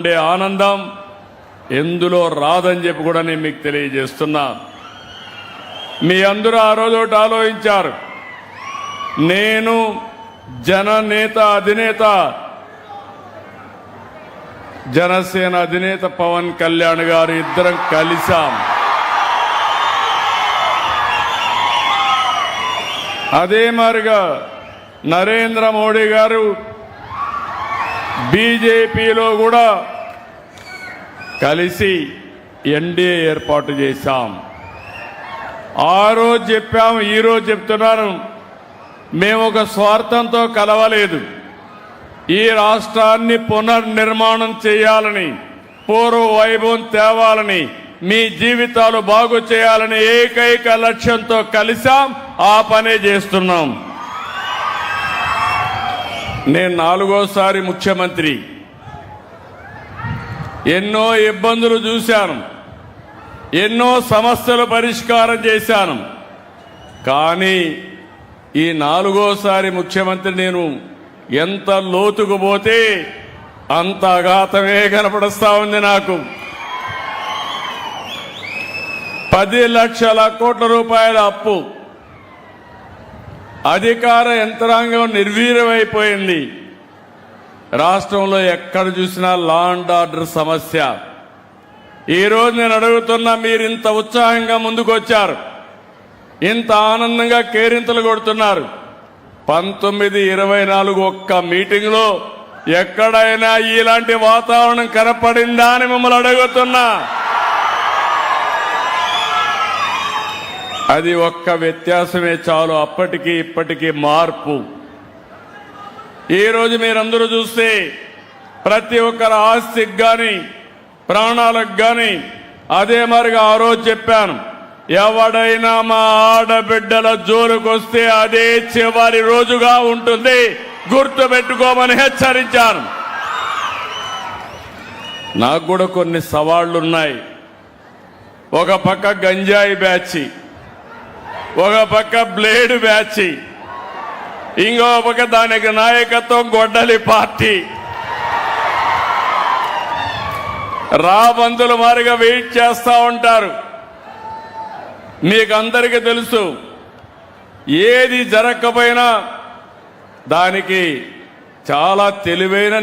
ఉండే ఆనందం ఎందులో రాదని చెప్పి కూడా నేను మీకు తెలియజేస్తున్నా. మీ అందరూ ఆ రోజు ఒకటి ఆలోచించారు, నేను జననేత అధినేత జనసేన అధినేత పవన్ కళ్యాణ్ గారు ఇద్దరం కలిసాం. అదే మాదిరిగా నరేంద్ర మోడీ గారు బీజేపీలో కూడా కలిసి ఎన్డీఏ ఏర్పాటు చేశాం. ఆ రోజు చెప్పాము, ఈరోజు చెప్తున్నాను, మేము ఒక స్వార్థంతో కలవలేదు. ఈ రాష్ట్రాన్ని పునర్నిర్మాణం చేయాలని, పూర్వ వైభవం తేవాలని, మీ జీవితాలు బాగు చేయాలని ఏకైక లక్ష్యంతో కలిసాం. ఆ పనే చేస్తున్నాం. నేను 4వ ముఖ్యమంత్రి. ఎన్నో ఇబ్బందులు చూశాను, ఎన్నో సమస్యలు పరిష్కారం చేశాను. కానీ ఈ 4వ ముఖ్యమంత్రి నేను ఎంత లోతుకు పోతే అంత అఘాతమే కనపడుస్తా ఉంది నాకు. 10 లక్షల కోట్ల రూపాయల అప్పు, అధికార యంత్రాంగం నిర్వీర్యమైపోయింది. రాష్ట్రంలో ఎక్కడ చూసినా లా అండ్ ఆర్డర్ సమస్య. ఈరోజు నేను అడుగుతున్నా, మీరు ఇంత ఉత్సాహంగా ముందుకొచ్చారు, ఇంత ఆనందంగా కేరింతలు కొడుతున్నారు. 1924 ఒక్క మీటింగ్లో ఎక్కడైనా ఇలాంటి వాతావరణం కనపడిందా అని మిమ్మల్ని అడుగుతున్నా. అది ఒక్క వ్యత్యాసమే చాలు, అప్పటికి ఇప్పటికీ మార్పు. ఈరోజు మీరందరూ చూస్తే ప్రతి ఒక్కరి ఆస్తికి కానీ ప్రాణాలకు కానీ, అదే మరిగా ఆ రోజు చెప్పాను, ఎవడైనా మా ఆడబిడ్డల జోలుకొస్తే అదే చివరి రోజుగా ఉంటుంది, గుర్తుపెట్టుకోమని హెచ్చరించాను. నాకు కూడా కొన్ని సవాళ్లున్నాయి. ఒక పక్క గంజాయి బ్యాచి, ఒక పక్క బ్లేడ్ బ్యాచి, ఇంకో పక్క దానికి నాయకత్వం గొడ్డలి పార్టీ. రాబందుల మారిగా వెయిట్ చేస్తా ఉంటారు. మీకు అందరికీ తెలుసు, ఏది జరగకపోయినా దానికి చాలా తెలివైన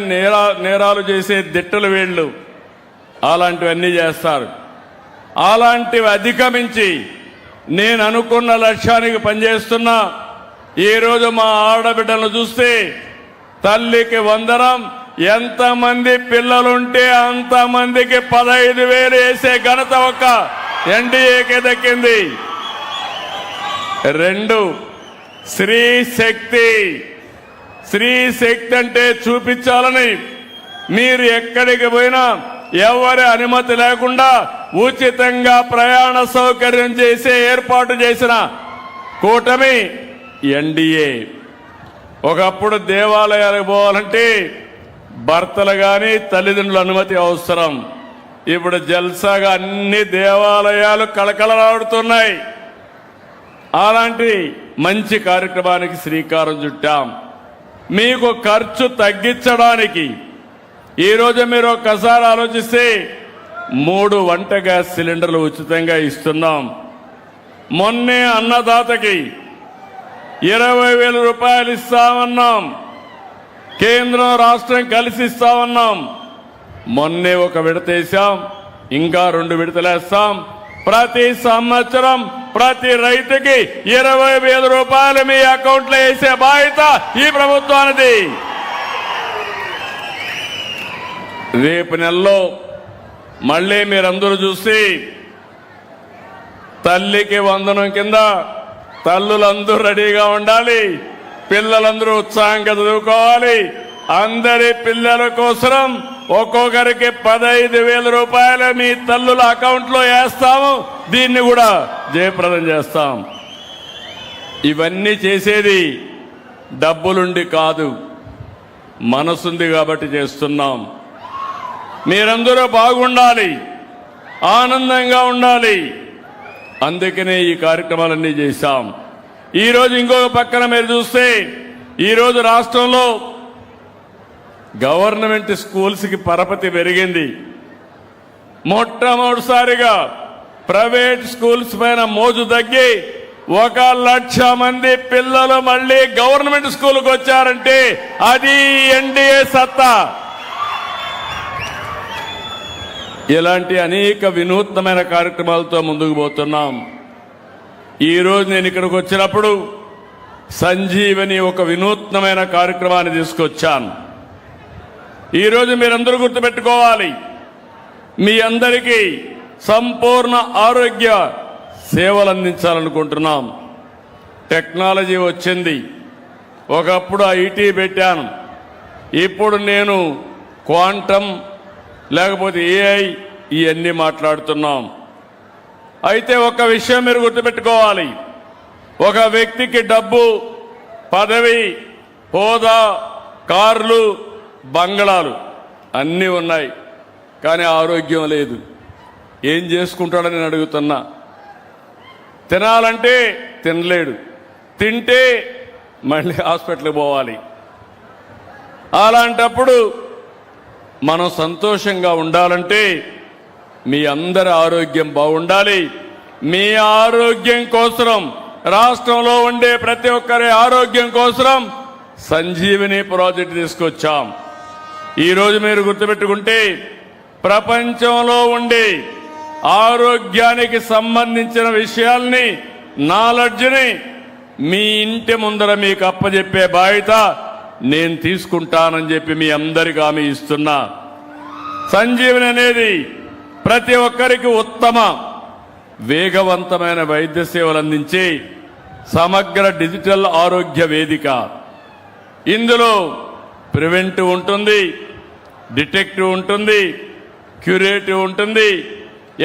నేరాలు చేసే దిట్టలు వీళ్ళు. అలాంటివన్నీ చేస్తారు. అలాంటివి అధిగమించి నేను అనుకున్న లక్ష్యానికి పనిచేస్తున్నా. ఈరోజు మా ఆడబిడ్డలను చూస్తే తల్లికి వందనం, ఎంతమంది పిల్లలుంటే అంతమందికి 15,000 వేసే ఘనత ఒక్క ఎన్డీఏకే దక్కింది. 2, స్త్రీ శక్తి. స్త్రీ శక్తి అంటే చూపించాలని మీరు ఎక్కడికి పోయినా ఎవరి అనుమతి లేకుండా ఉచితంగా ప్రయాణ సౌకర్యం చేసే ఏర్పాటు చేసిన కూటమి ఎన్డీఏ. ఒకప్పుడు దేవాలయాలకు పోవాలంటే భర్తలు గాని తల్లిదండ్రుల అనుమతి అవసరం. ఇప్పుడు జల్సాగా అన్ని దేవాలయాలు కళకళలాడుతున్నాయి. అలాంటి మంచి కార్యక్రమానికి శ్రీకారం చుట్టాం. మీకు ఖర్చు తగ్గించడానికి ఈరోజు మీరు ఒక్కసారి ఆలోచిస్తే 3 వంట గ్యాస్ సిలిండర్లు ఉచితంగా ఇస్తున్నాం. మొన్నే అన్నదాతకి 20,000 రూపాయలు ఇస్తామన్నాం. కేంద్రం రాష్ట్రం కలిసి ఇస్తామన్నాం. మొన్నే ఒక విడత వేశాం, ఇంకా 2 విడతలేస్తాం. ప్రతి సంవత్సరం ప్రతి రైతుకి 20,000 రూపాయలు మీ అకౌంట్లో వేసే బాధ్యత ఈ ప్రభుత్వానిది. రేపు నెలలో మళ్ళీ మీరందరూ చూసి తల్లికి వందనం కింద తల్లులందరూ రెడీగా ఉండాలి. పిల్లలందరూ ఉత్సాహంగా చదువుకోవాలి. అందరి పిల్లల కోసం ఒక్కొక్కరికి 15,000 రూపాయలు మీ తల్లుల అకౌంట్లో వేస్తాము. దీన్ని కూడా జయప్రదం చేస్తాం. ఇవన్నీ చేసేది డబ్బులుండి కాదు, మనసుంది కాబట్టి చేస్తున్నాం. మీరందరూ బాగుండాలి, ఆనందంగా ఉండాలి. అందుకనే ఈ కార్యక్రమాలన్నీ చేశాం. ఈరోజు ఇంకొక పక్కన మీరు చూస్తే ఈరోజు రాష్ట్రంలో గవర్నమెంట్ స్కూల్స్కి పరపతి పెరిగింది. మొట్టమొదటిసారిగా ప్రైవేట్ స్కూల్స్ పైన మోజు తగ్గి 1,00,000 మంది పిల్లలు మళ్లీ గవర్నమెంట్ స్కూల్కి వచ్చారంటే అది ఎన్డీఏ సత్తా. ఇలాంటి అనేక వినూత్నమైన కార్యక్రమాలతో ముందుకు పోతున్నాం. ఈరోజు నేను ఇక్కడికి వచ్చినప్పుడు సంజీవని ఒక వినూత్నమైన కార్యక్రమాన్ని తీసుకొచ్చాను. ఈరోజు మీరందరూ గుర్తుపెట్టుకోవాలి, మీ అందరికీ సంపూర్ణ ఆరోగ్య సేవలు అందించాలనుకుంటున్నాం. టెక్నాలజీ వచ్చింది. ఒకప్పుడు ఐటీ పెట్టాను, ఇప్పుడు నేను క్వాంటమ్ లేకపోతే ఏఐ ఇవన్నీ మాట్లాడుతున్నాం. అయితే ఒక విషయం మీరు గుర్తుపెట్టుకోవాలి, ఒక వ్యక్తికి డబ్బు, పదవి, హోదా, కార్లు, బంగళాలు అన్నీ ఉన్నాయి, కానీ ఆరోగ్యం లేదు. ఏం చేసుకుంటాడని నేను అడుగుతున్నా. తినాలంటే తినలేడు, తింటే మళ్ళీ హాస్పిటల్కి పోవాలి. అలాంటప్పుడు మనం సంతోషంగా ఉండాలంటే మీ అందరి ఆరోగ్యం బాగుండాలి. మీ ఆరోగ్యం కోసం, రాష్ట్రంలో ఉండే ప్రతి ఒక్కరి ఆరోగ్యం కోసం సంజీవని ప్రాజెక్టు తీసుకొచ్చాం. ఈరోజు మీరు గుర్తుపెట్టుకుంటే ప్రపంచంలో ఉండే ఆరోగ్యానికి సంబంధించిన విషయాల్ని, నాలెడ్జ్ని మీ ఇంటి ముందర మీకు అప్పచెప్పే బాధ్యత నేను తీసుకుంటానని చెప్పి మీ అందరికీ హామీ ఇస్తున్నా. సంజీవని అనేది ప్రతి ఒక్కరికి ఉత్తమ, వేగవంతమైన వైద్య సేవలు అందించే సమగ్ర డిజిటల్ ఆరోగ్య వేదిక. ఇందులో ప్రివెంటివ్ ఉంటుంది, డిటెక్టివ్ ఉంటుంది, క్యూరేటివ్ ఉంటుంది.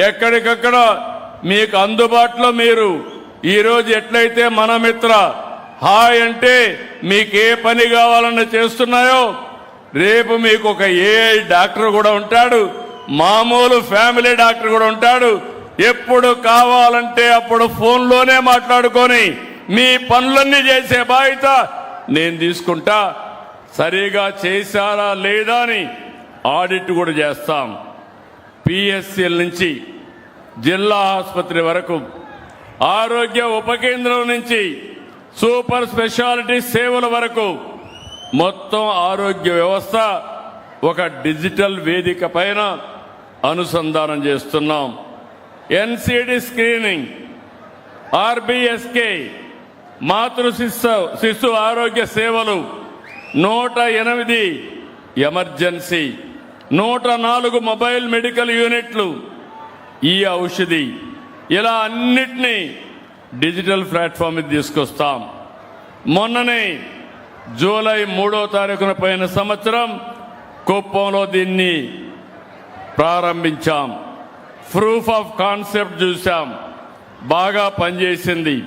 ఎక్కడికక్కడ మీకు అందుబాటులో మీరు ఈరోజు ఎట్లయితే మన మిత్ర హాయ్ అంటే మీకు ఏ పని కావాలన్నా చేస్తున్నాయో, రేపు మీకు ఒక ఏఐ డాక్టర్ కూడా ఉంటాడు, మామూలు ఫ్యామిలీ డాక్టర్ కూడా ఉంటాడు. ఎప్పుడు కావాలంటే అప్పుడు ఫోన్లోనే మాట్లాడుకొని మీ పనులన్నీ చేసే బాధ్యత నేను తీసుకుంటా. సరిగా చేశారా లేదా అని ఆడిట్ కూడా చేస్తాం. పిఎస్సిఎల్ నుంచి జిల్లా ఆసుపత్రి వరకు, ఆరోగ్య ఉప కేంద్రం నుంచి సూపర్ స్పెషాలిటీ సేవల వరకు మొత్తం ఆరోగ్య వ్యవస్థ ఒక డిజిటల్ వేదిక పైన అనుసంధానం చేస్తున్నాం. ఎన్సిడి స్క్రీనింగ్, ఆర్బిఎస్కే, మాతృ శిశు ఆరోగ్య సేవలు, 108 ఎమర్జెన్సీ, 104 మొబైల్ మెడికల్ యూనిట్లు, ఈ ఔషధి, ఇలా అన్నిటినీ డిజిటల్ ప్లాట్ఫామ్ మీద తీసుకొస్తాం. మొన్ననే జూలై 3వ తారీఖున పోయిన సంవత్సరం కుప్పంలో దీన్ని ప్రారంభించాం. ప్రూఫ్ ఆఫ్ కాన్సెప్ట్ చూశాం, బాగా పనిచేసింది.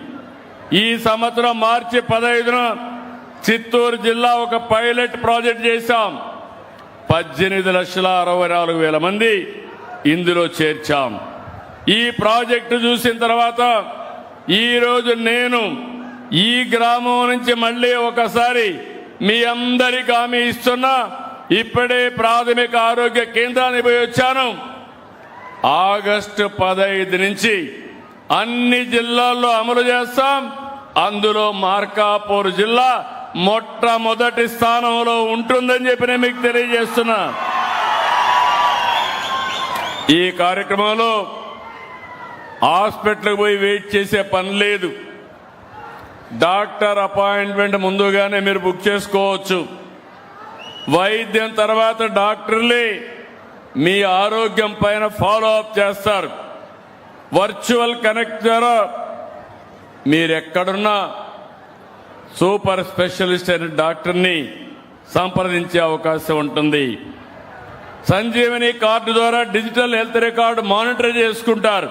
ఈ సంవత్సరం మార్చి 15న చిత్తూరు జిల్లా ఒక పైలట్ ప్రాజెక్ట్ చేశాం. 18,64,000 మంది ఇందులో చేర్చాం. ఈ ప్రాజెక్టు చూసిన తర్వాత ఈరోజు నేను ఈ గ్రామం నుంచి మళ్ళీ ఒకసారి మీ అందరికీ హామీ ఇస్తున్నా. ఇప్పుడే ప్రాథమిక ఆరోగ్య కేంద్రానికి పోయి వచ్చాను. ఆగస్టు 15 నుంచి అన్ని జిల్లాల్లో అమలు చేస్తాం. అందులో మార్కాపూర్ జిల్లా మొట్టమొదటి స్థానంలో ఉంటుందని చెప్పి నేను మీకు తెలియజేస్తున్నా. ఈ కార్యక్రమంలో హాస్పిటల్కి పోయి వెయిట్ చేసే పని లేదు. డాక్టర్ అపాయింట్మెంట్ ముందుగానే మీరు బుక్ చేసుకోవచ్చు. వైద్యం తర్వాత డాక్టర్లే మీ ఆరోగ్యం పైన ఫాలో అప్ చేస్తారు. వర్చువల్ కనెక్ట్ ద్వారా మీరెక్కడున్నా సూపర్ స్పెషలిస్ట్ అయిన డాక్టర్ని సంప్రదించే అవకాశం ఉంటుంది. సంజీవని కార్డు ద్వారా డిజిటల్ హెల్త్ రికార్డు మానిటర్ చేసుకుంటారు.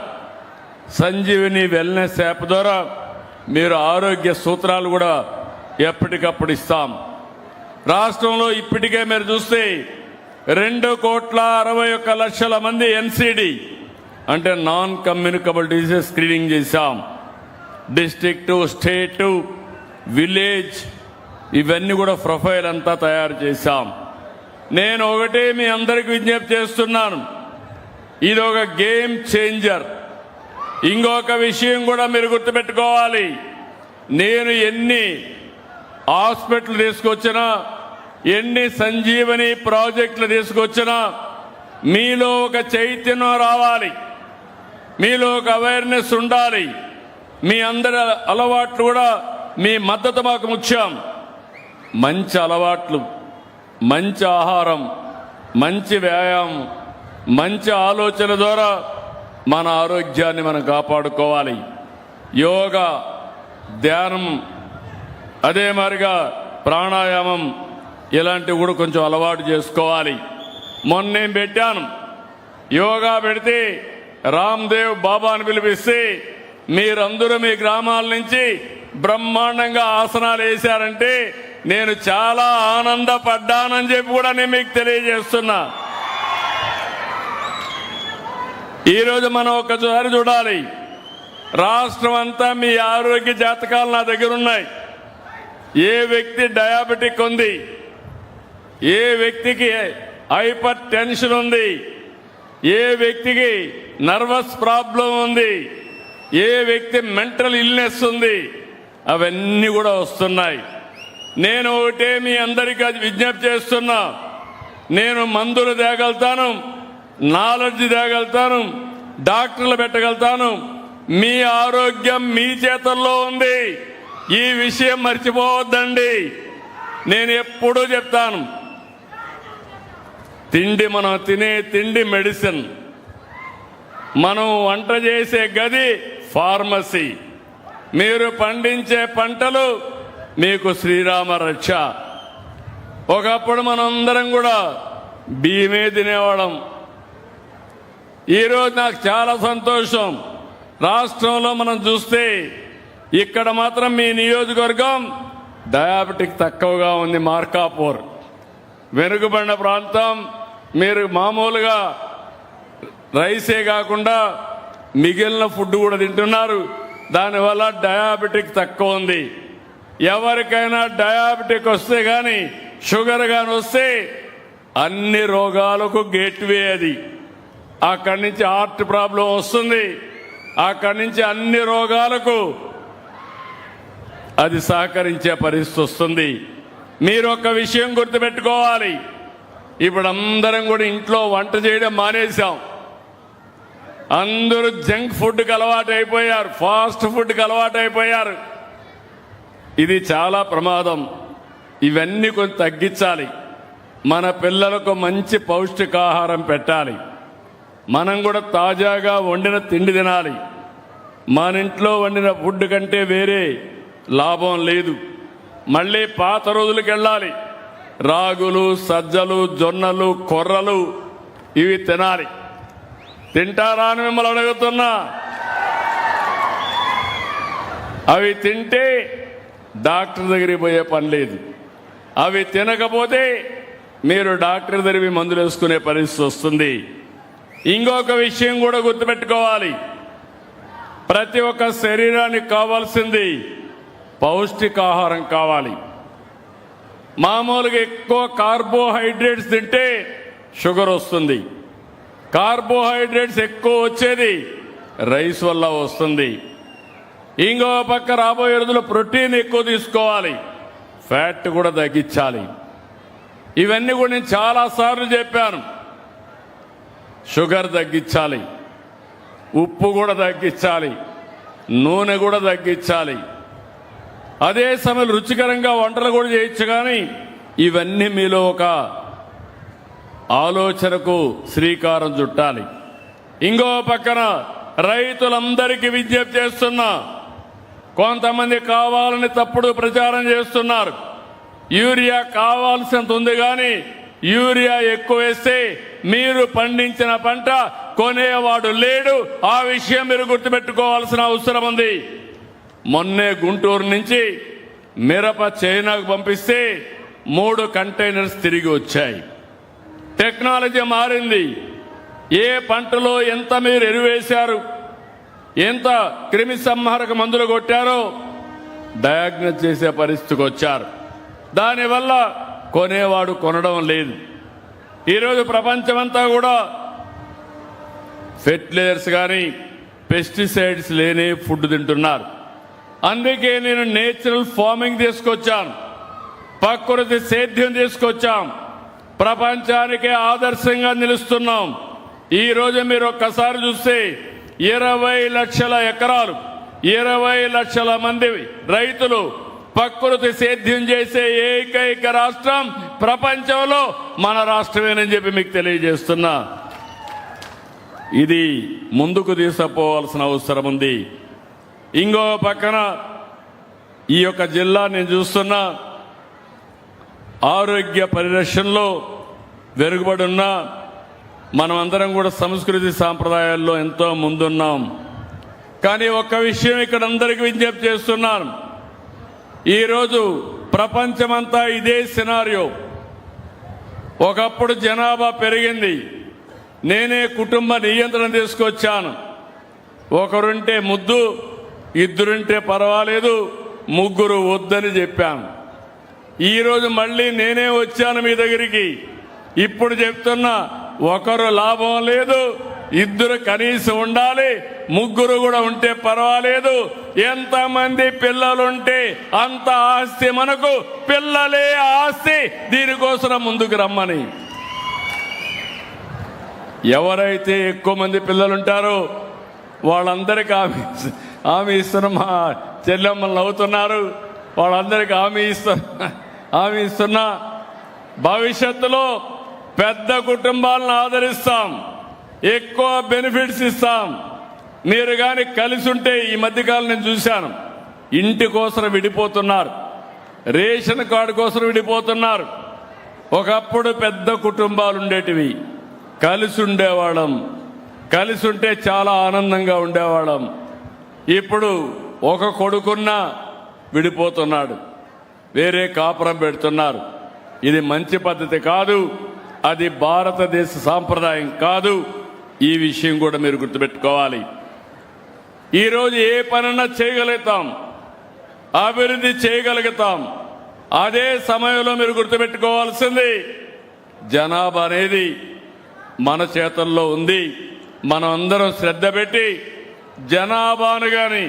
సంజీవని వెల్నెస్ యాప్ ద్వారా మీరు ఆరోగ్య సూత్రాలు కూడా ఎప్పటికప్పుడు ఇస్తాం. రాష్ట్రంలో ఇప్పటికే మీరు చూస్తే 2,61,00,000 మంది ఎన్సిడి అంటే నాన్ కమ్యూనికబుల్ డిసీజ్ స్క్రీనింగ్ చేశాం. డిస్ట్రిక్ట్, స్టేట్, విలేజ్ ఇవన్నీ కూడా ప్రొఫైల్ అంతా తయారు చేశాం. నేను ఒకటే మీ అందరికి విజ్ఞప్తి చేస్తున్నాను, ఇది ఒక గేమ్ చేంజర్. ఇంకొక విషయం కూడా మీరు గుర్తుపెట్టుకోవాలి, నేను ఎన్ని హాస్పిటల్ తీసుకొచ్చినా, ఎన్ని సంజీవని ప్రాజెక్టులు తీసుకొచ్చినా మీలో ఒక చైతన్యం రావాలి, మీలో ఒక అవేర్నెస్ ఉండాలి. మీ అందరి అలవాట్లు కూడా, మీ మద్దతు మాకు ముఖ్యం. మంచి అలవాట్లు, మంచి ఆహారం, మంచి వ్యాయామం, మంచి ఆలోచన ద్వారా మన ఆరోగ్యాన్ని మనం కాపాడుకోవాలి. యోగా, ధ్యానం, అదే మాదిరిగా ప్రాణాయామం ఇలాంటివి కూడా కొంచెం అలవాటు చేసుకోవాలి. మొన్నేం పెట్టాను, యోగా పెడితే రామ్దేవ్ బాబాని పిలిపిస్తే మీరందరూ మీ గ్రామాల నుంచి బ్రహ్మాండంగా ఆసనాలు వేశారంటే నేను చాలా ఆనందపడ్డానని చెప్పి కూడా నేను మీకు తెలియజేస్తున్నా. ఈరోజు మనం ఒకసారి చూడాలి, రాష్ట్రం అంతా మీ ఆరోగ్య జాతకాలు నా దగ్గర ఉన్నాయి. ఏ వ్యక్తి డయాబెటిక్ ఉంది, ఏ వ్యక్తికి హైపర్ టెన్షన్ ఉంది, ఏ వ్యక్తికి నర్వస్ ప్రాబ్లం ఉంది, ఏ వ్యక్తి మెంటల్ ఇల్నెస్ ఉంది, అవన్నీ కూడా వస్తున్నాయి. నేను ఒకటే మీ అందరికీ విజ్ఞప్తి చేస్తున్నా, నేను మందులు తేగలుగుతాను, నాలెడ్జ్ తేగలుగుతాను, డాక్టర్లు పెట్టగలుగుతాను. మీ ఆరోగ్యం మీ చేతుల్లో ఉంది. ఈ విషయం మర్చిపోవద్దండి. నేను ఎప్పుడూ చెప్తాను, తిండి, మనం తినే తిండి మెడిసిన్, మనం వంట చేసే గది ఫార్మసీ, మీరు పండించే పంటలు మీకు శ్రీరామ రక్ష. ఒకప్పుడు మనందరం కూడా బియ్యమే తినేవాళ్ళం. ఈరోజు నాకు చాలా సంతోషం, రాష్ట్రంలో మనం చూస్తే ఇక్కడ మాత్రం మీ నియోజకవర్గం డయాబెటిక్ తక్కువగా ఉంది. మార్కాపూర్ వెనుకబడిన ప్రాంతం, మీరు మామూలుగా రైసే కాకుండా మిగిలిన ఫుడ్ కూడా తింటున్నారు. దానివల్ల డయాబెటిక్ తక్కువ ఉంది. ఎవరికైనా డయాబెటిక్ వస్తే కానీ, షుగర్ కానీ వస్తే అన్ని రోగాలకు గేట్వే అది. అక్కడి నుంచి హార్ట్ ప్రాబ్లం వస్తుంది, అక్కడి నుంచి అన్ని రోగాలకు అది సహకరించే పరిస్థితి వస్తుంది. మీరు ఒక విషయం గుర్తుపెట్టుకోవాలి, ఇప్పుడు అందరం కూడా ఇంట్లో వంట చేయడం మానేశాం. అందరూ జంక్ ఫుడ్కి అలవాటు అయిపోయారు, ఫాస్ట్ ఫుడ్కి అలవాటు అయిపోయారు. ఇది చాలా ప్రమాదం. ఇవన్నీ కొంచెం తగ్గించాలి. మన పిల్లలకు మంచి పౌష్టికాహారం పెట్టాలి. మనం కూడా తాజాగా వండిన తిండి తినాలి. మన ఇంట్లో వండిన ఫుడ్ కంటే వేరే లాభం లేదు. మళ్ళీ పాత రోజులకు వెళ్ళాలి. రాగులు, సజ్జలు, జొన్నలు, కొర్రలు ఇవి తినాలి. తింటారా అని మిమ్మల్ని అడుగుతున్నా. అవి తింటే డాక్టర్ దగ్గరికి పోయే పని లేదు. అవి తినకపోతే మీరు డాక్టర్ దగ్గరికి మందులు వేసుకునే పరిస్థితి వస్తుంది. ఇంకొక విషయం కూడా గుర్తుపెట్టుకోవాలి, ప్రతి ఒక్క శరీరానికి కావాల్సింది పౌష్టికాహారం కావాలి. మామూలుగా ఎక్కువ కార్బోహైడ్రేట్స్ తింటే షుగర్ వస్తుంది. కార్బోహైడ్రేట్స్ ఎక్కువ వచ్చేది రైస్ వల్ల వస్తుంది. ఇంకో పక్క రాబోయే రోజుల్లో ప్రోటీన్ ఎక్కువ తీసుకోవాలి, ఫ్యాట్ కూడా తగ్గించాలి. ఇవన్నీ కూడా నేను చాలాసార్లు చెప్పాను. షుగర్ తగ్గించాలి, ఉప్పు కూడా తగ్గించాలి, నూనె కూడా తగ్గించాలి. అదే సమయంలో రుచికరంగా వంటలు కూడా చేయొచ్చు. కానీ ఇవన్నీ మీలో ఒక ఆలోచనకు శ్రీకారం చుట్టాలి. ఇంకో పక్కన రైతులందరికీ విజ్ఞప్తి చేస్తున్నా, కొంతమంది కావాలని తప్పుడు ప్రచారం చేస్తున్నారు. యూరియా కావాల్సినంత ఉంది, కానీ యూరియా ఎక్కువ వేస్తే మీరు పండించిన పంట కొనేవాడు లేడు. ఆ విషయం మీరు గుర్తుపెట్టుకోవాల్సిన అవసరం ఉంది. మొన్నే గుంటూరు నుంచి మిరప చైనాకు పంపిస్తే 3 కంటైనర్స్ తిరిగి వచ్చాయి. టెక్నాలజీ మారింది. ఏ పంటలో ఎంత మీరు ఎరువేశారు, ఎంత క్రిమి సంహారక మందులు కొట్టారో డయాగ్నోస్ చేసే పరిస్థితికి వచ్చారు. దానివల్ల కొనేవాడు కొనడం లేదు. ఈరోజు ప్రపంచమంతా కూడా ఫెర్టిలైజర్స్ కానీ పెస్టిసైడ్స్ లేని ఫుడ్ తింటున్నారు. అందుకే నేను నేచురల్ ఫార్మింగ్ తీసుకొచ్చాను, ప్రకృతి సేద్యం తీసుకొచ్చాం, ప్రపంచానికే ఆదర్శంగా నిలుస్తున్నాం. ఈ రోజు మీరు ఒక్కసారి చూస్తే 20 లక్షల ఎకరాలు, 20 లక్షల మంది రైతులు ప్రకృతి సేద్యం చేసే ఏకైక రాష్ట్రం ప్రపంచంలో మన రాష్ట్రమేనని చెప్పి మీకు తెలియజేస్తున్నా. ఇది ముందుకు తీసుకుపోవాల్సిన అవసరం ఉంది. ఇంకో పక్కన ఈ యొక్క జిల్లా నేను చూస్తున్నా ఆరోగ్య పరిరక్షణలో వెనుకబడి ఉన్నా. మనమందరం కూడా సంస్కృతి సాంప్రదాయాల్లో ఎంతో ముందున్నాం. కానీ ఒక్క విషయం ఇక్కడ అందరికీ విజ్ఞప్తి చేస్తున్నాను. ఈరోజు ప్రపంచమంతా ఇదే సినారియో. ఒకప్పుడు జనాభా పెరిగింది, నేనే కుటుంబ నియంత్రణ తీసుకొచ్చాను. ఒకరుంటే ముద్దు, ఇద్దరుంటే పర్వాలేదు, ముగ్గురు వద్దని చెప్పాను. ఈరోజు మళ్ళీ నేనే వచ్చాను మీ దగ్గరికి. ఇప్పుడు చెప్తున్నా, ఒకరు లాభం లేదు, ఇద్దరు కనీసం ఉండాలి, ముగ్గురు కూడా ఉంటే పర్వాలేదు. ఎంతమంది పిల్లలుంటే అంత ఆస్తి మనకు, పిల్లలే ఆస్తి. దీనికోసం ముందుకు రమ్మని. ఎవరైతే ఎక్కువ మంది పిల్లలుంటారో వాళ్ళందరికీ హామీ ఇస్తున్న మా చెల్లెమ్మలు నవ్వుతున్నారు. వాళ్ళందరికీ హామీ ఇస్తున్నా, భవిష్యత్తులో పెద్ద కుటుంబాలను ఆదరిస్తాం, ఎక్కువ బెనిఫిట్స్ ఇస్తాం. మీరు కానీ కలిసి ఉంటే, ఈ మధ్యకాలం నేను చూశాను, ఇంటి కోసం విడిపోతున్నారు, రేషన్ కార్డు కోసం విడిపోతున్నారు. ఒకప్పుడు పెద్ద కుటుంబాలు ఉండేటివి, కలిసి ఉండేవాళ్ళం, కలిసి ఉంటే చాలా ఆనందంగా ఉండేవాళ్ళం. ఇప్పుడు ఒక కొడుకున్నా విడిపోతున్నాడు, వేరే కాపురం పెడుతున్నారు. ఇది మంచి పద్ధతి కాదు, అది భారతదేశ సాంప్రదాయం కాదు. ఈ విషయం కూడా మీరు గుర్తుపెట్టుకోవాలి. ఈరోజు ఏ పనన్నా చేయగలుగుతాం, అభివృద్ధి చేయగలుగుతాం. అదే సమయంలో మీరు గుర్తుపెట్టుకోవాల్సింది, జనాభా అనేది మన చేతుల్లో ఉంది. మనం అందరం శ్రద్ధ పెట్టి జనాభాను కానీ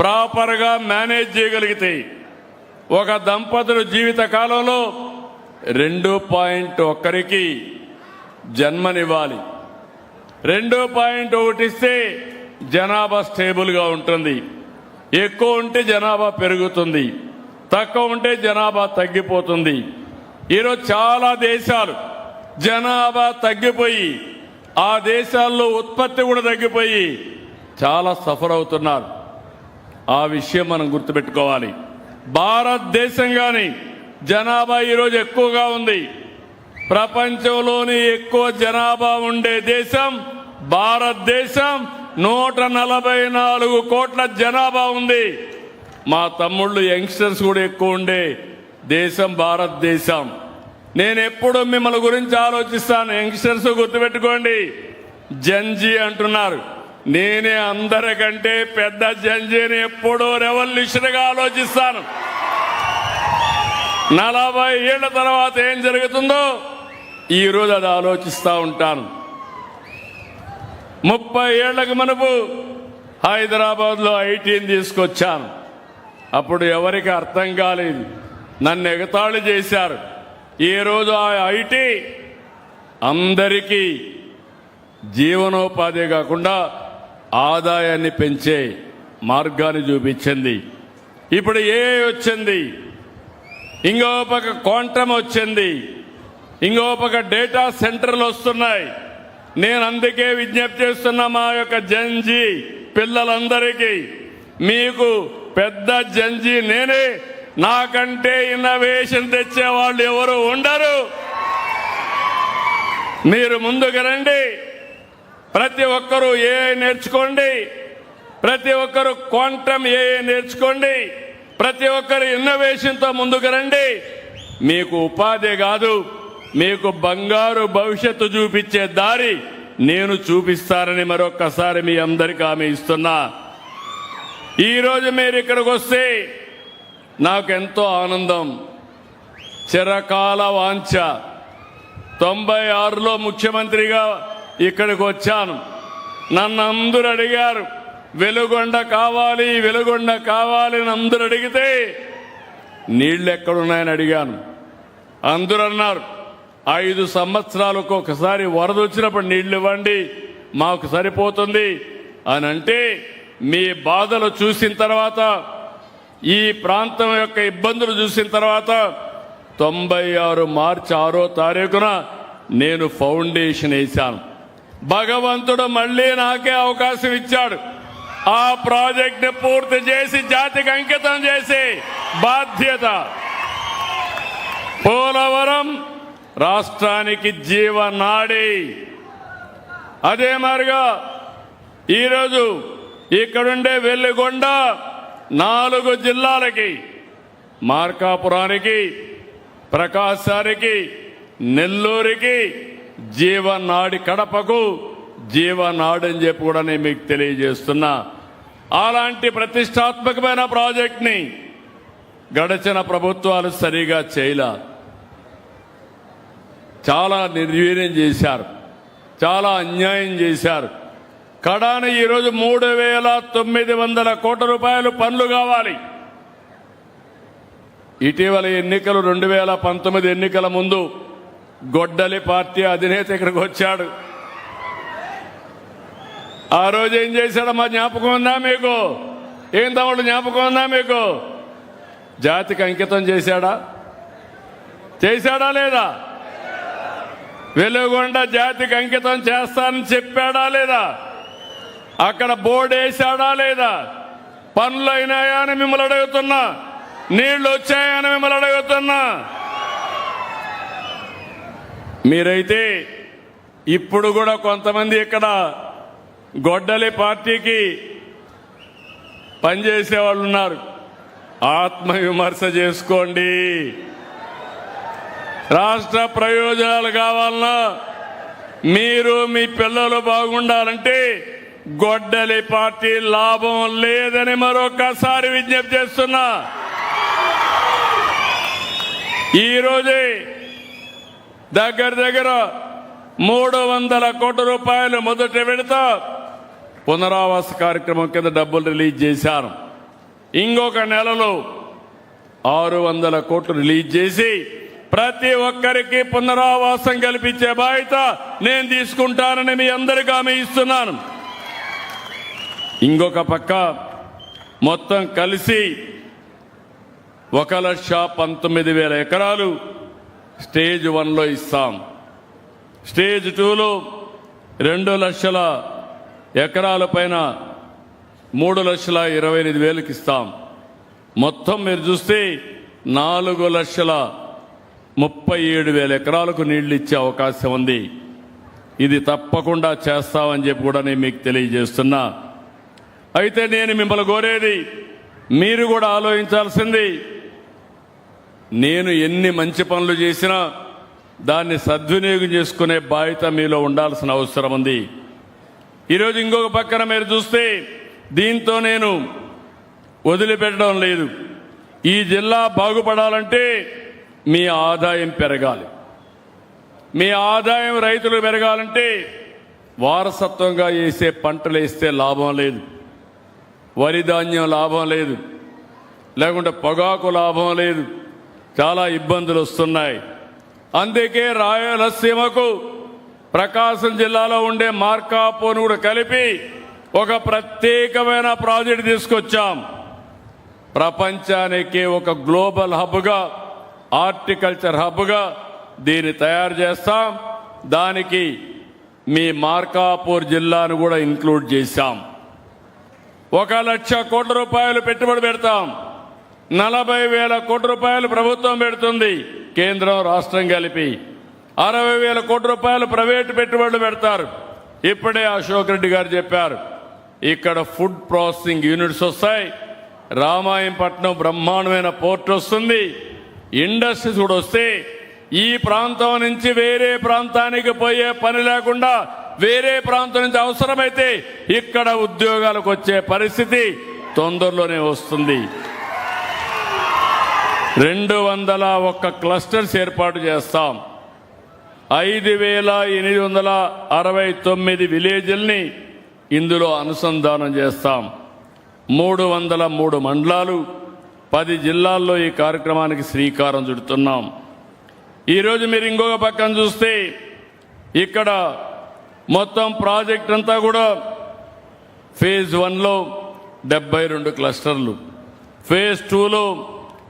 ప్రాపర్గా మేనేజ్ చేయగలిగితే, ఒక దంపతులు జీవిత కాలంలో 2.1కి జన్మనివ్వాలి. 2.1 ఇస్తే జనాభా స్టేబుల్గా ఉంటుంది. ఎక్కువ ఉంటే జనాభా పెరుగుతుంది, తక్కువ ఉంటే జనాభా తగ్గిపోతుంది. ఈరోజు చాలా దేశాలు జనాభా తగ్గిపోయి, ఆ దేశాల్లో ఉత్పత్తి కూడా తగ్గిపోయి చాలా సఫర్ అవుతున్నారు. ఆ విషయం మనం గుర్తుపెట్టుకోవాలి. భారతదేశం కానీ జనాభా ఈరోజు ఎక్కువగా ఉంది. ప్రపంచంలోని ఎక్కువ జనాభా ఉండే దేశం భారతదేశం. 144 కోట్ల జనాభా ఉంది. మా తమ్ముళ్ళు యంగ్స్టర్స్ కూడా ఎక్కువ ఉండే దేశం భారతదేశం. నేను ఎప్పుడు మిమ్మల్ని గురించి ఆలోచిస్తాను. యంగ్స్టర్స్ గుర్తుపెట్టుకోండి, జంజీ అంటున్నారు. నేనే అందరికంటే పెద్ద జంజీని ఎప్పుడూ రెవల్యూషన్గా ఆలోచిస్తాను. 40 ఏళ్ల తర్వాత ఏం జరుగుతుందో ఈరోజు అది ఆలోచిస్తూ ఉంటాను. 30 ఏళ్లకు మునుపు హైదరాబాద్లో ఐటీని తీసుకొచ్చాను. అప్పుడు ఎవరికి అర్థం కాలేదు, నన్ను ఎగతాళి చేశారు. ఈ రోజు ఆ ఐటీ అందరికీ జీవనోపాధి కాకుండా ఆదాయాన్ని పెంచే మార్గాన్ని చూపించింది. ఇప్పుడు ఏఐ వచ్చింది, ఇంకో పక్క క్వాంటమ్ వచ్చింది, ఇంకో పక్క డేటా సెంటర్లు వస్తున్నాయి. నేను అందుకే విజ్ఞప్తి చేస్తున్నా మా యొక్క జంజీ పిల్లలందరికీ, మీకు పెద్ద జంజీ నేనే. నాకంటే ఇన్నోవేషన్ తెచ్చేవాళ్ళు ఎవరు ఉండరు. మీరు ముందుకు రండి. ప్రతి ఒక్కరూ ఏఐ నేర్చుకోండి, ప్రతి ఒక్కరూ క్వాంటమ్ ఏఐ నేర్చుకోండి, ప్రతి ఒక్కరు ఇన్నోవేషన్తో ముందుకు రండి. మీకు ఉపాధి కాదు, మీకు బంగారు భవిష్యత్తు చూపించే దారి నేను చూపిస్తానని మరొక్కసారి మీ అందరికీ హామీ ఇస్తున్నా. ఈరోజు మీరు ఇక్కడికి వస్తే నాకెంతో ఆనందం. చిరకాల వాంఛ 96లో ముఖ్యమంత్రిగా ఇక్కడికి వచ్చాను. నన్ను అందరూ అడిగారు, వెలుగొండ కావాలి, వెలుగొండ కావాలి అని అందరూ అడిగితే నీళ్లు ఎక్కడున్నాయని అడిగాను. అందరూ అన్నారు 5 సంవత్సరాలకు ఒకసారి వరద వచ్చినప్పుడు నీళ్లు ఇవ్వండి, మాకు సరిపోతుంది అని. అంటే మీ బాధలు చూసిన తర్వాత, ఈ ప్రాంతం యొక్క ఇబ్బందులు చూసిన తర్వాత 96 మార్చి 6వ తారీఖున నేను ఫౌండేషన్ వేశాను. భగవంతుడు మళ్ళీ నాకే అవకాశం ఇచ్చాడు. ఆ ప్రాజెక్ట్ని పూర్తి చేసి జాతికి అంకితం చేసే బాధ్యత. పోలవరం రాష్ట్రానికి జీవనాడి. అదే మాదిరిగా ఈరోజు ఇక్కడుండే వెల్లిగొండ 4 జిల్లాలకి, మార్కాపురానికి, ప్రకాశానికి, నెల్లూరికి జీవనాడి, కడపకు జీవనాడు అని చెప్పి కూడా నేను మీకు తెలియజేస్తున్నా. అలాంటి ప్రతిష్టాత్మకమైన ప్రాజెక్ట్ని గడిచిన ప్రభుత్వాలు సరిగా చేయలే. చాలా నిర్వీర్యం చేశారు, చాలా అన్యాయం చేశారు. కడాన ఈరోజు 3,900 కోట్ల రూపాయలు పనులు కావాలి. ఇటీవల ఎన్నికలు 2019 ఎన్నికల ముందు గొడ్డలి పార్టీ అధినేత ఇక్కడికి వచ్చాడు. ఆ రోజు ఏం చేశాడో మా జ్ఞాపకం ఉందా మీకు? ఏం తమ్ముడు జ్ఞాపకం ఉందా మీకు? జాతికి అంకితం చేశాడా? చేశాడా లేదా? వెలుగొండ జాతికి అంకితం చేస్తానని చెప్పాడా లేదా? అక్కడ బోర్డు వేశాడా లేదా? పనులు అయినాయా అని మిమ్మల్ని అడుగుతున్నా. నీళ్లు వచ్చాయని మిమ్మల్ని అడుగుతున్నా. మీరైతే ఇప్పుడు కూడా కొంతమంది ఇక్కడ గొడ్డలి పార్టీకి పనిచేసే వాళ్ళు ఉన్నారు. ఆత్మవిమర్శ చేసుకోండి. రాష్ట్ర ప్రయోజనాలు కావాలన్నా, మీరు మీ పిల్లలు బాగుండాలంటే గొడ్డలి పార్టీ లాభం లేదని మరొకసారి విజ్ఞప్తి చేస్తున్నా. ఈరోజే దగ్గర 300 కోట్ల రూపాయలు మొదటి విడత పునరావాస కార్యక్రమం కింద డబ్బులు రిలీజ్ చేశాను. ఇంకొక నెలలో 600 కోట్లు రిలీజ్ చేసి ప్రతి ఒక్కరికి పునరావాసం కల్పించే బాధ్యత నేను తీసుకుంటానని మీ అందరికీ హామీ ఇస్తున్నాను. ఇంకొక పక్క మొత్తం కలిసి 1,19,000 ఎకరాలు స్టేజ్ 1లో ఇస్తాం. స్టేజ్ 2లో 2 లక్షల ఎకరాల పైన 3,28,000కి ఇస్తాం. మొత్తం మీరు చూస్తే 4,37,000 ఎకరాలకు నీళ్లు ఇచ్చే అవకాశం ఉంది. ఇది తప్పకుండా చేస్తామని చెప్పి కూడా నేను మీకు తెలియజేస్తున్నా. అయితే నేను మిమ్మల్ని కోరేది, మీరు కూడా ఆలోచించాల్సింది, నేను ఎన్ని మంచి పనులు చేసినా దాన్ని సద్వినియోగం చేసుకునే బాధ్యత మీలో ఉండాల్సిన అవసరం ఉంది. ఈరోజు ఇంకొక పక్కన మీరు చూస్తే దీంతో నేను వదిలిపెట్టడం లేదు. ఈ జిల్లా బాగుపడాలంటే మీ ఆదాయం పెరగాలి. మీ ఆదాయం రైతులు పెరగాలంటే వారసత్వంగా వేసే పంటలు వేస్తే లాభం లేదు, వరి ధాన్యం లాభం లేదు, లేకుంటే పొగాకు లాభం లేదు. చాలా ఇబ్బందులు వస్తున్నాయి. అందుకే రాయలసీమకు ప్రకాశం జిల్లాలో ఉండే మార్కాపురం కూడా కలిపి ఒక ప్రత్యేకమైన ప్రాజెక్టు తీసుకొచ్చాం. ప్రపంచానికి ఒక గ్లోబల్ హబ్గా, హార్టికల్చర్ హబ్గా దీన్ని తయారు చేస్తాం. దానికి మీ మార్కాపూర్ జిల్లాను కూడా ఇంక్లూడ్ చేశాం. 1,00,000 కోట్ల రూపాయలు పెట్టుబడి పెడతాం. 40,000 కోట్ల రూపాయలు ప్రభుత్వం పెడుతుంది, కేంద్రం రాష్ట్రం కలిపి. 60,000 కోట్ల రూపాయలు ప్రైవేటు పెట్టుబడులు పెడతారు. ఇప్పుడే అశోక్ రెడ్డి గారు చెప్పారు, ఇక్కడ ఫుడ్ ప్రాసెసింగ్ యూనిట్స్ వస్తాయి. రామాయంపట్నం బ్రహ్మాండమైన పోర్ట్ వస్తుంది. ఇండస్ట్రీస్ కూడా వస్తే ఈ ప్రాంతం నుంచి వేరే ప్రాంతానికి పోయే పని లేకుండా, వేరే ప్రాంతం నుంచి అవసరమైతే ఇక్కడ ఉద్యోగాలకు వచ్చే పరిస్థితి తొందరలోనే వస్తుంది. 201 క్లస్టర్స్ ఏర్పాటు చేస్తాం. 5869 విలేజ్ల్ని ఇందులో అనుసంధానం చేస్తాం. 303 మండలాలు, 10 జిల్లాల్లో ఈ కార్యక్రమానికి శ్రీకారం చుడుతున్నాం. ఈరోజు మీరు ఇంకొక పక్కన చూస్తే ఇక్కడ మొత్తం ప్రాజెక్ట్ అంతా కూడా ఫేజ్ 1లో 72 క్లస్టర్లు, ఫేజ్ 2లో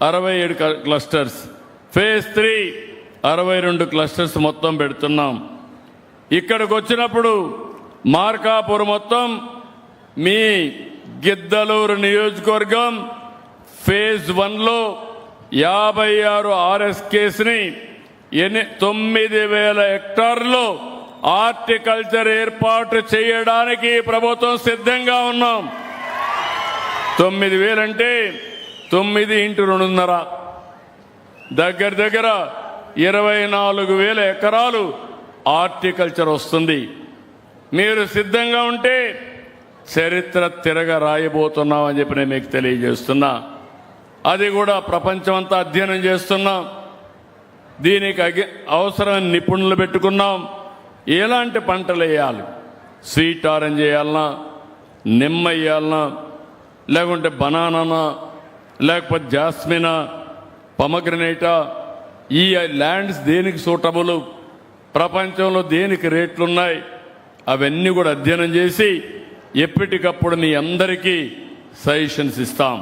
67 క్లస్టర్స్, ఫేజ్ 3 62 క్లస్టర్స్ మొత్తం పెడుతున్నాం. ఇక్కడికి వచ్చినప్పుడు మార్కాపూర్ మొత్తం మీ గిద్దలూరు నియోజకవర్గం ఫేజ్ 1లో 56 RSKస్ని 9000 హెక్టార్లు హార్టికల్చర్ ఏర్పాటు చేయడానికి ప్రభుత్వం సిద్ధంగా ఉన్నాం. 9000 అంటే 9 × 2.5 దగ్గర 24,000 ఎకరాలు హార్టికల్చర్ వస్తుంది. మీరు సిద్ధంగా ఉంటే చరిత్ర తిరగ రాయబోతున్నామని చెప్పి నేను మీకు తెలియజేస్తున్నా. అది కూడా ప్రపంచమంతా అధ్యయనం చేస్తున్నాం. దీనికి అవసరమైన నిపుణులు పెట్టుకున్నాం. ఎలాంటి పంటలు వేయాలి, స్వీట్ ఆరెంజ్ వేయాలన్నా, నిమ్మ వేయాలన్నా, లేకుంటే బనానా, లేకపోతే జాస్మినా, పొమగ్రనేటా, ఈ ల్యాండ్స్ దేనికి సూటబుల్, ప్రపంచంలో దేనికి రేట్లున్నాయి, అవన్నీ కూడా అధ్యయనం చేసి ఎప్పటికప్పుడు మీ అందరికీ సజెషన్స్ ఇస్తాం.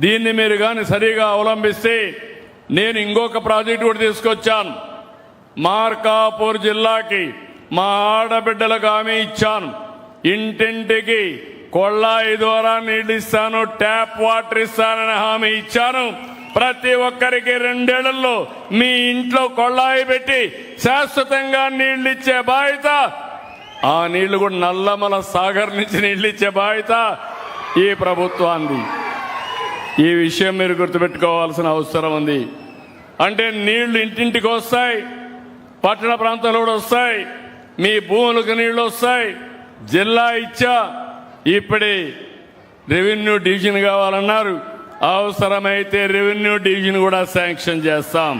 దీన్ని మీరు కానీ సరిగా అవలంబిస్తే నేను ఇంకొక ప్రాజెక్ట్ కూడా తీసుకొచ్చాను. మార్కాపూర్ జిల్లాకి మా ఆడబిడ్డలకు హామీ ఇచ్చాను. ఇంటింటికి కొళ్ళాయి ద్వారా నీళ్లు ఇస్తాను, ట్యాప్ వాటర్ ఇస్తానని హామీ ఇచ్చాను. ప్రతి ఒక్కరికి 2 ఏళ్లలో మీ ఇంట్లో కొళ్ళాయి పెట్టి శాశ్వతంగా నీళ్లు ఇచ్చే బాధ్యత, ఆ నీళ్లు కూడా నల్లమల సాగర్ నుంచి నీళ్లు ఇచ్చే బాధ్యత ఈ ప్రభుత్వాన్ని. ఈ విషయం మీరు గుర్తుపెట్టుకోవాల్సిన అవసరం ఉంది. అంటే నీళ్లు ఇంటింటికి వస్తాయి, పట్టణ ప్రాంతాల్లో కూడా వస్తాయి, మీ భూములకు నీళ్లు వస్తాయి. జిల్లా ఇచ్చా, ఇప్పుడే రెవెన్యూ డివిజన్ కావాలన్నారు. అవసరమైతే రెవెన్యూ డివిజన్ కూడా శాంక్షన్ చేస్తాం.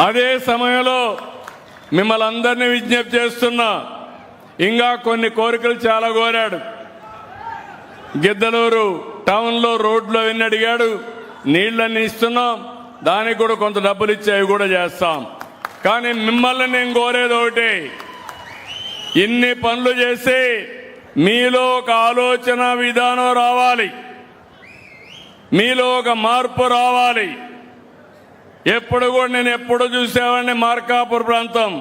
అదే సమయంలో మిమ్మల్ని అందరినీ విజ్ఞప్తి చేస్తున్నా, ఇంకా కొన్ని కోరికలు చాలా కోరాడు. గిద్దలూరు టౌన్లో రోడ్లు అవన్నీ అడిగాడు, నీళ్లన్నీ ఇస్తున్నాం, దానికి కూడా కొంత డబ్బులు ఇచ్చి అవి కూడా చేస్తాం. కానీ మిమ్మల్ని నేను కోరేది ఒకటి, ఇన్ని పనులు చేసి మీలో ఒక ఆలోచన విధానం రావాలి, మీలో ఒక మార్పు రావాలి. ఎప్పుడు కూడా నేను ఎప్పుడు చూసేవాడిని, మార్కాపూర్ ప్రాంతం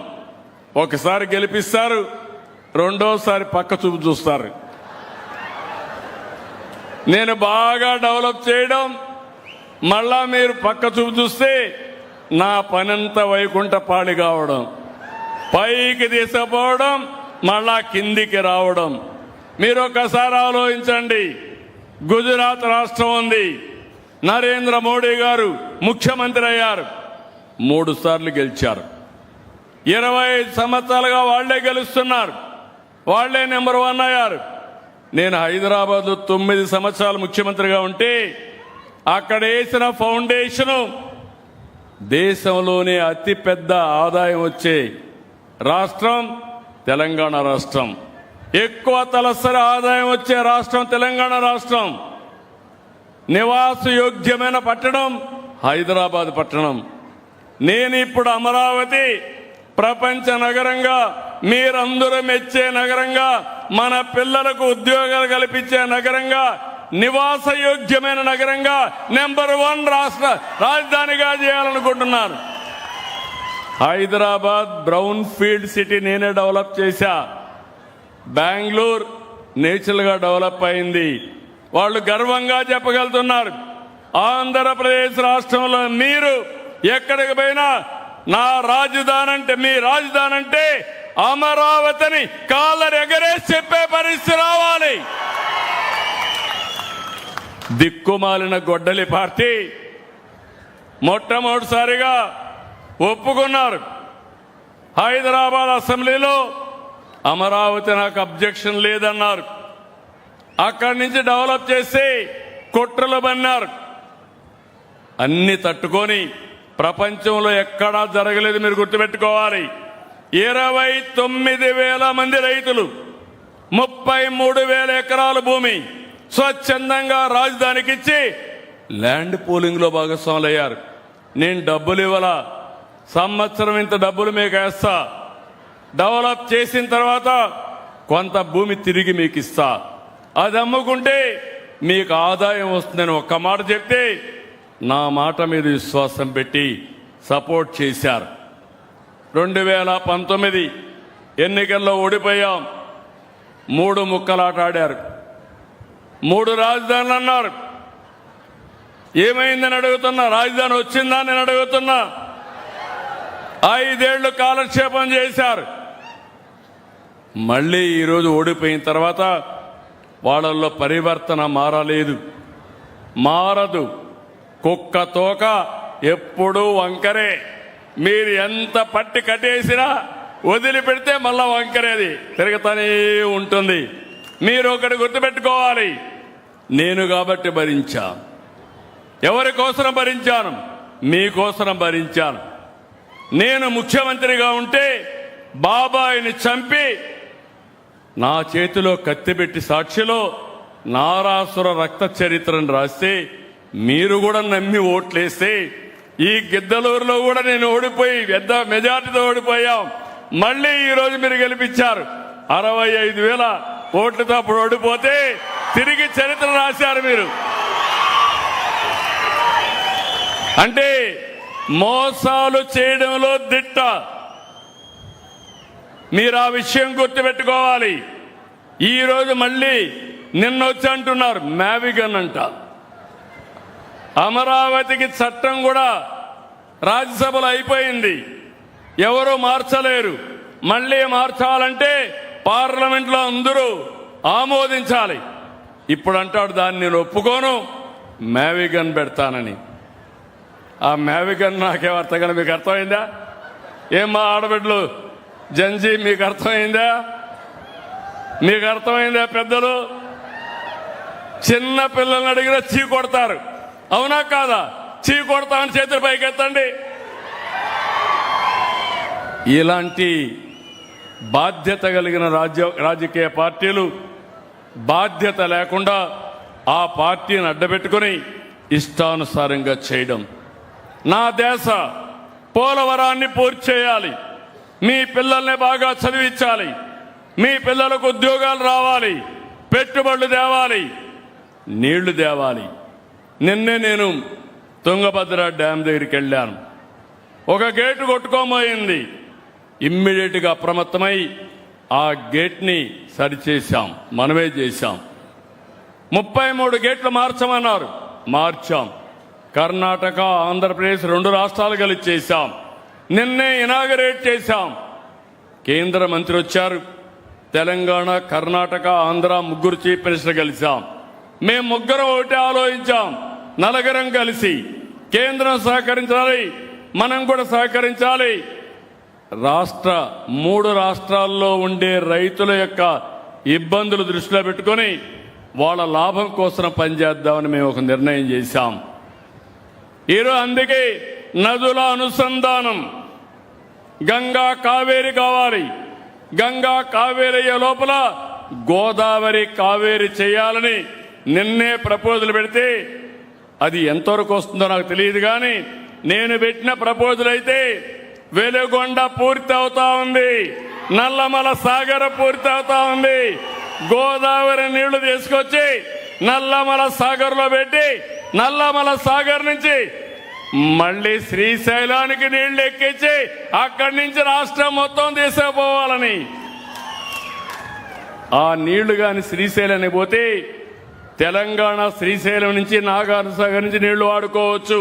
ఒకసారి గెలిపిస్తారు, రెండోసారి పక్క చూపు చూస్తారు. నేను బాగా డెవలప్ చేయడం, మళ్ళా మీరు పక్క చూపు చూస్తే నా పనంతా వైకుంఠపాళి కావడం, పైకి తీసుకుపోవడం, మళ్ళా కిందికి రావడం. మీరు ఒక్కసారి ఆలోచించండి. గుజరాత్ రాష్ట్రం ఉంది, నరేంద్ర మోడీ గారు ముఖ్యమంత్రి అయ్యారు, 3 సార్లు గెలిచారు. 25 సంవత్సరాలుగా వాళ్లే గెలుస్తున్నారు, వాళ్లే నెంబర్ 1 అయ్యారు. నేను హైదరాబాద్లో 9 సంవత్సరాలు ముఖ్యమంత్రిగా ఉంటే అక్కడ వేసిన ఫౌండేషను దేశంలోనే అతిపెద్ద ఆదాయం వచ్చే రాష్ట్రం తెలంగాణ రాష్ట్రం. ఎక్కువ తలసరి ఆదాయం వచ్చే రాష్ట్రం తెలంగాణ రాష్ట్రం. నివాస యోగ్యమైన పట్టణం హైదరాబాద్ పట్టణం. నేను ఇప్పుడు అమరావతి ప్రపంచ నగరంగా, మీరందరూ మెచ్చే నగరంగా, మన పిల్లలకు ఉద్యోగాలు కల్పించే నగరంగా, నివాస యోగ్యమైన నగరంగా నెంబర్ 1 రాష్ట్ర రాజధానిగా చేయాలనుకుంటున్నాను. హైదరాబాద్ బ్రౌన్ ఫీల్డ్ సిటీ నేనే డెవలప్ చేశా. బెంగళూరు నేచురల్ గా డెవలప్ అయింది, వాళ్ళు గర్వంగా చెప్పగలుగుతున్నారు. ఆంధ్రప్రదేశ్ రాష్ట్రంలో మీరు ఎక్కడికి పోయినా నా రాజధాని అంటే, మీ రాజధాని అంటే అమరావతిని కాళ్ళను ఎగరేసి చెప్పే పరిస్థితి రావాలి. దిక్కుమాలిన గొడ్డలి పార్టీ మొట్టమొదటిసారిగా ఒప్పుకున్నారు. హైదరాబాద్ అసెంబ్లీలో అమరావతి నాకు అబ్జెక్షన్ లేదన్నారు. అక్కడి నుంచి డెవలప్ చేసి కుట్రలు బన్నారు. అన్ని తట్టుకొని ప్రపంచంలో ఎక్కడా జరగలేదు. మీరు గుర్తుపెట్టుకోవాలి. 29,000 మంది రైతులు 33,000 ఎకరాల భూమి స్వచ్ఛందంగా రాజధానికి ఇచ్చి ల్యాండ్ పూలింగ్ లో భాగస్వాములు అయ్యారు. నేను డబ్బులు ఇవ్వాలా, సంవత్సరం ఇంత డబ్బులు మీకు వేస్తా, డెవలప్ చేసిన తర్వాత కొంత భూమి తిరిగి మీకు ఇస్తా, అది అమ్ముకుంటే మీకు ఆదాయం వస్తుందని ఒక్క మాట చెప్తే నా మాట మీద విశ్వాసం పెట్టి సపోర్ట్ చేశారు. 2019 ఎన్నికల్లో ఓడిపోయాం. 3 ముక్కలాట ఆడారు, 3 రాజధానులు అన్నారు. ఏమైందని అడుగుతున్నా, రాజధాని వచ్చిందా నేను అడుగుతున్నా. 5 ఏళ్లు కాలక్షేపం చేశారు. మళ్ళీ ఈరోజు ఓడిపోయిన తర్వాత వాళ్ళల్లో పరివర్తన మారదు. కుక్క తోక ఎప్పుడూ వంకరే. మీరు ఎంత పట్టి కట్టేసినా వదిలిపెడితే మళ్ళా వంకరేది తిరగతానే ఉంటుంది. మీరు ఒకటి గుర్తుపెట్టుకోవాలి, నేను కాబట్టి భరించాను. ఎవరి కోసం భరించాను? మీకోసం భరించాను. నేను ముఖ్యమంత్రిగా ఉంటే బాబాయిని చంపి నా చేతిలో కత్తిపెట్టి సాక్షిలో నారాసుర రక్త చరిత్రను రాస్తే మీరు కూడా నమ్మి ఓట్లేస్తే ఈ గిద్దలూరులో కూడా నేను ఓడిపోయి పెద్ద మెజార్టీతో ఓడిపోయాం. మళ్ళీ ఈ రోజు మీరు గెలిపించారు. 65,000 ఓట్లతో అప్పుడు ఓడిపోతే తిరిగి చరిత్ర రాశారు మీరు. అంటే మోసాలు చేయడంలో దిట్ట. మీరు ఆ విషయం గుర్తుపెట్టుకోవాలి. ఈ రోజు మళ్ళీ నిన్నొచ్చి అంటున్నారు మ్యావిగన్ అంట. అమరావతికి చట్టం కూడా రాజ్యసభలో అయిపోయింది, ఎవరు మార్చలేరు. మళ్ళీ మార్చాలంటే పార్లమెంట్లో అందరూ ఆమోదించాలి. ఇప్పుడు అంటాడు దాన్ని నేను ఒప్పుకోను, మ్యావిగన్ పెడతానని. ఆ మ్యావిగన్ నాకేం అర్థం కానీ మీకు అర్థమైందా? ఏం మా ఆడబిడ్డలు జంజీ మీకు అర్థమైందా? మీకు అర్థమైందా? పెద్దలు చిన్న పిల్లల్ని అడిగినా చీ కొడతారు, అవునా కాదా? చీ కొడతామని చేతులు పైకెత్తండి. ఇలాంటి బాధ్యత కలిగిన రాజకీయ పార్టీలు బాధ్యత లేకుండా ఆ పార్టీని అడ్డబెట్టుకుని ఇష్టానుసారంగా చేయడం. నా దేశ పోలవరాన్ని పూర్తి చేయాలి, మీ పిల్లల్ని బాగా చదివించాలి, మీ పిల్లలకు ఉద్యోగాలు రావాలి, పెట్టుబడులు తేవాలి, నీళ్లు తేవాలి. నిన్నే నేను తుంగభద్ర డ్యామ్ దగ్గరికి వెళ్ళాను. ఒక గేటు కొట్టుకోబోయింది. ఇమ్మీడియట్ గా అప్రమత్తమై ఆ గేట్ని సరిచేశాం, మనమే చేశాం. 33 గేట్లు మార్చమన్నారు, మార్చాం. కర్ణాటక ఆంధ్రప్రదేశ్ 2 రాష్ట్రాలు కలిసి చేశాం. నిన్నే ఇనాగరేట్ చేశాం. కేంద్ర మంత్రి వచ్చారు. తెలంగాణ, కర్ణాటక, ఆంధ్ర 3 చీఫ్ మినిస్టర్ కలిశాం. మేము 3 ఒకటే ఆలోచించాం. 4 కలిసి కేంద్రం సహకరించాలి, మనం కూడా సహకరించాలి. 3 రాష్ట్రాల్లో ఉండే రైతుల యొక్క ఇబ్బందులు దృష్టిలో పెట్టుకొని వాళ్ళ లాభం కోసం పనిచేద్దామని మేము ఒక నిర్ణయం చేశాం. ఈరోజు అందుకే నదుల అనుసంధానం, గంగా కావేరి కావాలి. గంగా కావేరి అయ్యే లోపల గోదావరి కావేరి చేయాలని నిన్నే ప్రపోజల్ పెడితే అది ఎంతవరకు వస్తుందో నాకు తెలియదు, కానీ నేను పెట్టిన ప్రపోజల్ అయితే వెలుగొండ పూర్తి అవుతా ఉంది, నల్లమల సాగర్ పూర్తి అవుతా ఉంది. గోదావరి నీళ్లు తీసుకొచ్చి నల్లమల సాగర్ లో పెట్టి నల్లమల సాగర్ నుంచి మళ్ళీ శ్రీశైలానికి నీళ్లు ఎక్కించి అక్కడి నుంచి రాష్ట్రం మొత్తం తీసుకుపోవాలని. ఆ నీళ్లు గాని శ్రీశైలానికి పోతే తెలంగాణ శ్రీశైలం నుంచి నాగార్జున సాగర్ నుంచి నీళ్లు వాడుకోవచ్చు.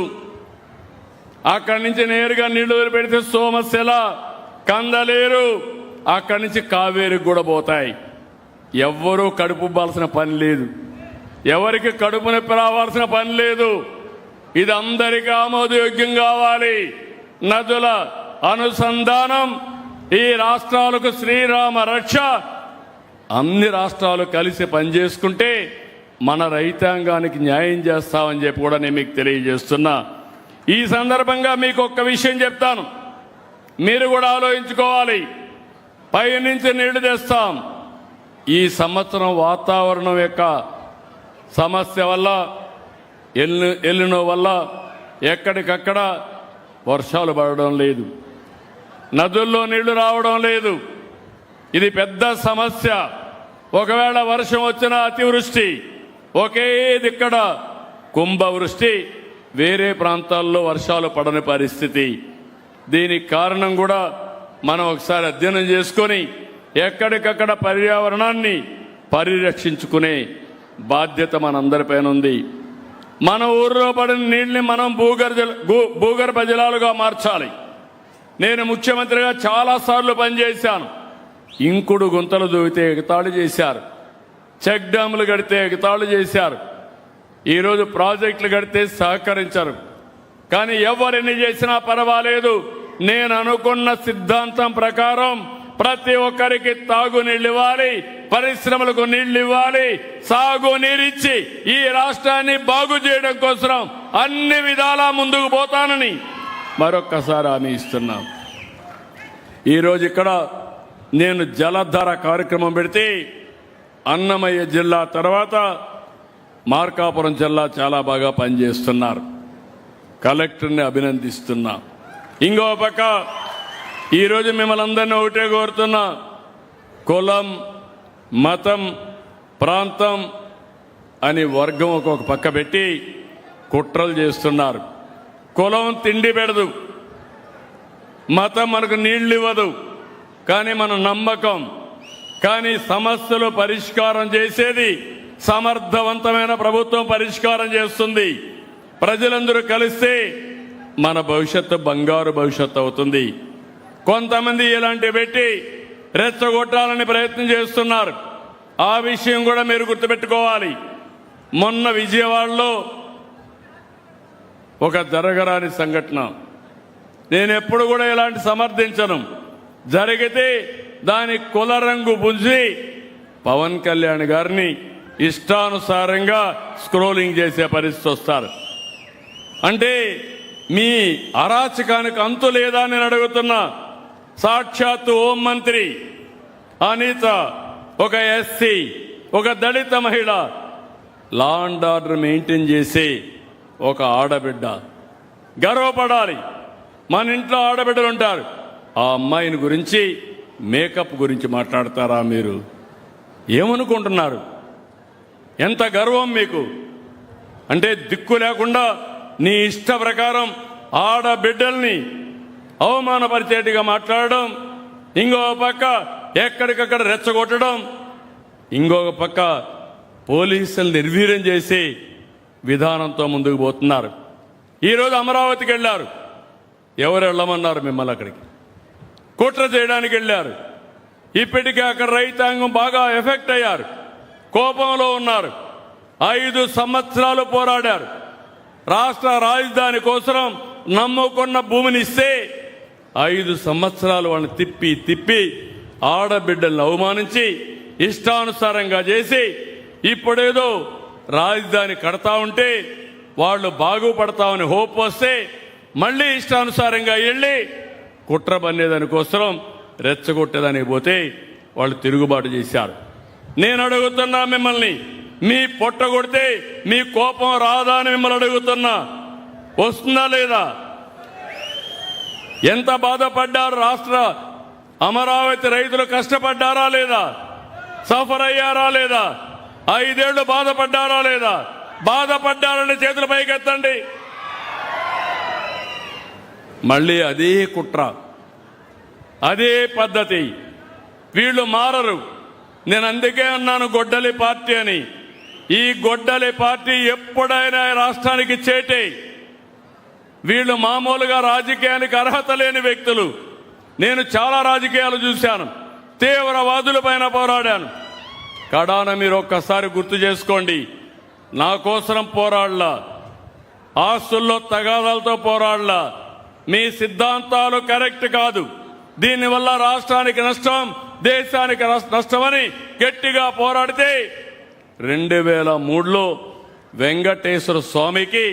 అక్కడి నుంచి నేరుగా నీళ్లు వదిలిపెడితే సోమశిల, కందలేరు, అక్కడి నుంచి కావేరికి కూడా పోతాయి. ఎవ్వరూ కడుపుబ్బాల్సిన పని లేదు, ఎవరికి కడుపు నొప్పి రావాల్సిన పని లేదు. ఇది అందరికీ ఆమోదయోగ్యం కావాలి. నదుల అనుసంధానం, ఈ రాష్ట్రాలకు శ్రీరామ రక్ష. అన్ని రాష్ట్రాలు కలిసి పనిచేసుకుంటే మన రైతాంగానికి న్యాయం చేస్తామని చెప్పి కూడా నేను మీకు తెలియజేస్తున్నా. ఈ సందర్భంగా మీకు ఒక్క విషయం చెప్తాను, మీరు కూడా ఆలోచించుకోవాలి. పైనుంచి నీళ్లు తెస్తాం. ఈ సంవత్సరం వాతావరణం యొక్క సమస్య వల్ల, ఎల్లినో వల్ల ఎక్కడికక్కడ వర్షాలు పడడం లేదు, నదుల్లో నీళ్లు రావడం లేదు. ఇది పెద్ద సమస్య. ఒకవేళ వర్షం వచ్చినా అతివృష్టి, ఒకే దిక్కడ కుంభవృష్టి, వేరే ప్రాంతాల్లో వర్షాలు పడని పరిస్థితి. దీనికి కారణం కూడా మనం ఒకసారి అధ్యయనం చేసుకొని ఎక్కడికక్కడ పర్యావరణాన్ని పరిరక్షించుకునే బాధ్యత మనందరిపైన ఉంది. మన ఊర్లో పడిన నీళ్ళని మనం భూగర్భ జలాలుగా మార్చాలి. నేను ముఖ్యమంత్రిగా చాలాసార్లు పనిచేశాను. ఇంకుడు గుంతలు దూవితే ఎగతాళి చేశారు, చెక్ డ్యాములు కడితే ఎగతాళి చేశారు, ఈరోజు ప్రాజెక్టులు కడితే సహకరించరు. కానీ ఎవరిని చేసినా పర్వాలేదు, నేను అనుకున్న సిద్ధాంతం ప్రకారం ప్రతి ఒక్కరికి తాగునీళ్ళు ఇవ్వాలి, పరిశ్రమలకు నీళ్లు ఇవ్వాలి, సాగునీరిచ్చి ఈ రాష్ట్రాన్ని బాగు చేయడం కోసం అన్ని విధాలా ముందుకు పోతానని మరొక్కసారి హామీ ఇస్తున్నాం. ఈరోజు ఇక్కడ నేను జలధార కార్యక్రమం పెడితే అన్నమయ్య జిల్లా తర్వాత మార్కాపురం జిల్లా చాలా బాగా పనిచేస్తున్నారు. కలెక్టర్ని అభినందిస్తున్నా. ఇంకో పక్క ఈరోజు మిమ్మల్ని అందరినీ ఒకటే కోరుతున్నా, కులం, మతం, ప్రాంతం అని వర్గం ఒక్కొక్క పక్క పెట్టి కుట్రలు చేస్తున్నారు. కులం తిండి పెడదు, మతం మనకు నీళ్లు ఇవ్వదు, కానీ మన నమ్మకం. కానీ సమస్యలు పరిష్కారం చేసేది సమర్థవంతమైన ప్రభుత్వం పరిష్కారం చేస్తుంది. ప్రజలందరూ కలిస్తే మన భవిష్యత్తు బంగారు భవిష్యత్తు అవుతుంది. కొంతమంది ఇలాంటి పెట్టి రెచ్చగొట్టాలని ప్రయత్నం చేస్తున్నారు. ఆ విషయం కూడా మీరు గుర్తుపెట్టుకోవాలి. మొన్న విజయవాడలో ఒక జరగరాని సంఘటన, నేను ఎప్పుడు కూడా ఇలాంటి సమర్థించను. జరిగితే దాని కుల రంగు పుంజి పవన్ కళ్యాణ్ గారిని ఇష్టానుసారంగా స్క్రోలింగ్ చేసే పరిస్థితి వస్తారు. అంటే మీ అరాచకానికి అంతు లేదా నేను అడుగుతున్నా. సాక్షాత్తు హోంమంత్రి అనిత, ఒక ఎస్సీ, ఒక దళిత మహిళ, లా అండ్ ఆర్డర్ మెయింటైన్ చేసే ఒక ఆడబిడ్డ, గర్వపడాలి. మన ఇంట్లో ఆడబిడ్డలు ఉంటారు. ఆ అమ్మాయిని గురించి, మేకప్ గురించి మాట్లాడతారా మీరు? ఏమనుకుంటున్నారు? ఎంత గర్వం మీకు? అంటే దిక్కు లేకుండా నీ ఇష్ట ప్రకారం ఆడబిడ్డల్ని అవమానపరిచేట్టుగా మాట్లాడడం, ఇంకొక పక్క ఎక్కడికక్కడ రెచ్చగొట్టడం, ఇంకొక పక్క పోలీసులు నిర్వీర్యం చేసి విధానంతో ముందుకు పోతున్నారు. ఈరోజు అమరావతికి వెళ్ళారు. ఎవరు వెళ్ళమన్నారు మిమ్మల్ని? అక్కడికి కుట్ర చేయడానికి వెళ్ళారు. ఇప్పటికే అక్కడ రైతాంగం బాగా ఎఫెక్ట్ అయ్యారు, కోపంలో ఉన్నారు. 5 సంవత్సరాలు పోరాడారు. రాష్ట్ర రాజధాని కోసం నమ్ముకున్న భూమిని ఇస్తే 5 సంవత్సరాలు వాళ్ళని తిప్పి తిప్పి ఆడబిడ్డలను అవమానించి ఇష్టానుసారంగా చేసి ఇప్పుడేదో రాజధాని కడతా ఉంటే వాళ్ళు బాగుపడతామని హోప్ వస్తే మళ్ళీ ఇష్టానుసారంగా వెళ్ళి కుట్ర పన్నేదాని కోసం రెచ్చగొట్టేదానికి పోతే వాళ్ళు తిరుగుబాటు చేశారు. నేను అడుగుతున్నా మిమ్మల్ని, మీ పొట్ట కొడితే మీ కోపం రాదా అని మిమ్మల్ని అడుగుతున్నా. వస్తుందా లేదా? ఎంత బాధపడ్డారు? రాష్ట్ర అమరావతి రైతులు కష్టపడ్డారా లేదా? సఫర్ అయ్యారా లేదా? 5 ఏళ్లు బాధపడ్డారా లేదా? బాధపడ్డారని చేతుల పైకెత్తండి. మళ్ళీ అదే కుట్ర, అదే పద్ధతి. వీళ్ళు మారరు. నేను అందుకే అన్నాను గొడ్డలి పార్టీ అని. ఈ గొడ్డలి పార్టీ ఎప్పుడైనా రాష్ట్రానికి చేటే. వీళ్ళు మామూలుగా రాజకీయానికి అర్హత లేని వ్యక్తులు. నేను చాలా రాజకీయాలు చూశాను, తీవ్రవాదుల పైన పోరాడాను. కడాన మీరు ఒక్కసారి గుర్తు చేసుకోండి. నా కోసం పోరాడలా, ఆస్తుల్లో తగాదాలతో పోరాడలా. మీ సిద్ధాంతాలు కరెక్ట్ కాదు, దీనివల్ల రాష్ట్రానికి నష్టం, దేశానికి నష్టమని గట్టిగా పోరాడితే 2003లో వెంకటేశ్వర స్వామికి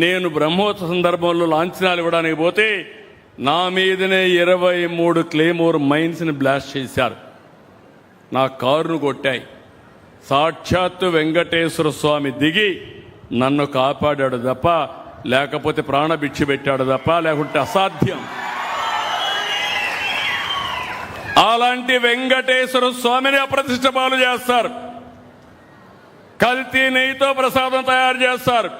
నేను బ్రహ్మోత్సవ సందర్భంలో లాంఛనాలు ఇవ్వడానికి పోతే నా మీదనే 23 క్లేమోర్ మైన్స్ని బ్లాస్ట్ చేశారు. నా కారును కొట్టాయి. సాక్షాత్తు వెంకటేశ్వర స్వామి దిగి నన్ను కాపాడాడు తప్ప, లేకపోతే ప్రాణభిక్ష పెట్టాడు తప్ప, లేకుంటే అసాధ్యం. అలాంటి వెంకటేశ్వర స్వామిని అప్రతిష్ట పాలు చేస్తారు. కల్తీ నెయ్యితో ప్రసాదం తయారు చేస్తారు.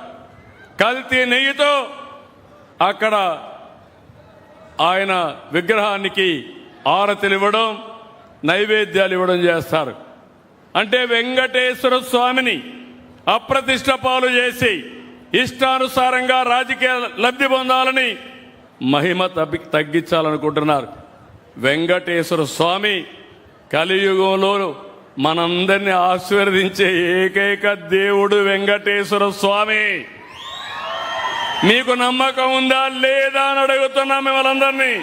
కల్తీ నెయ్యితో అక్కడ ఆయన విగ్రహానికి ఆరతులు ఇవ్వడం, నైవేద్యాలు ఇవ్వడం చేస్తారు. అంటే వెంకటేశ్వర స్వామిని అప్రతిష్ట పాలు చేసి ఇష్టానుసారంగా రాజకీయ లబ్ధి పొందాలని మహిమ తగ్గించాలనుకుంటున్నారు. వెంకటేశ్వర స్వామి కలియుగంలో మనందరినీ ఆశీర్వదించే ఏకైక దేవుడు వెంకటేశ్వర స్వామి. మీకు నమ్మకం ఉందా లేదా అని అడుగుతున్నా మిమ్మల్ని అందరినీ.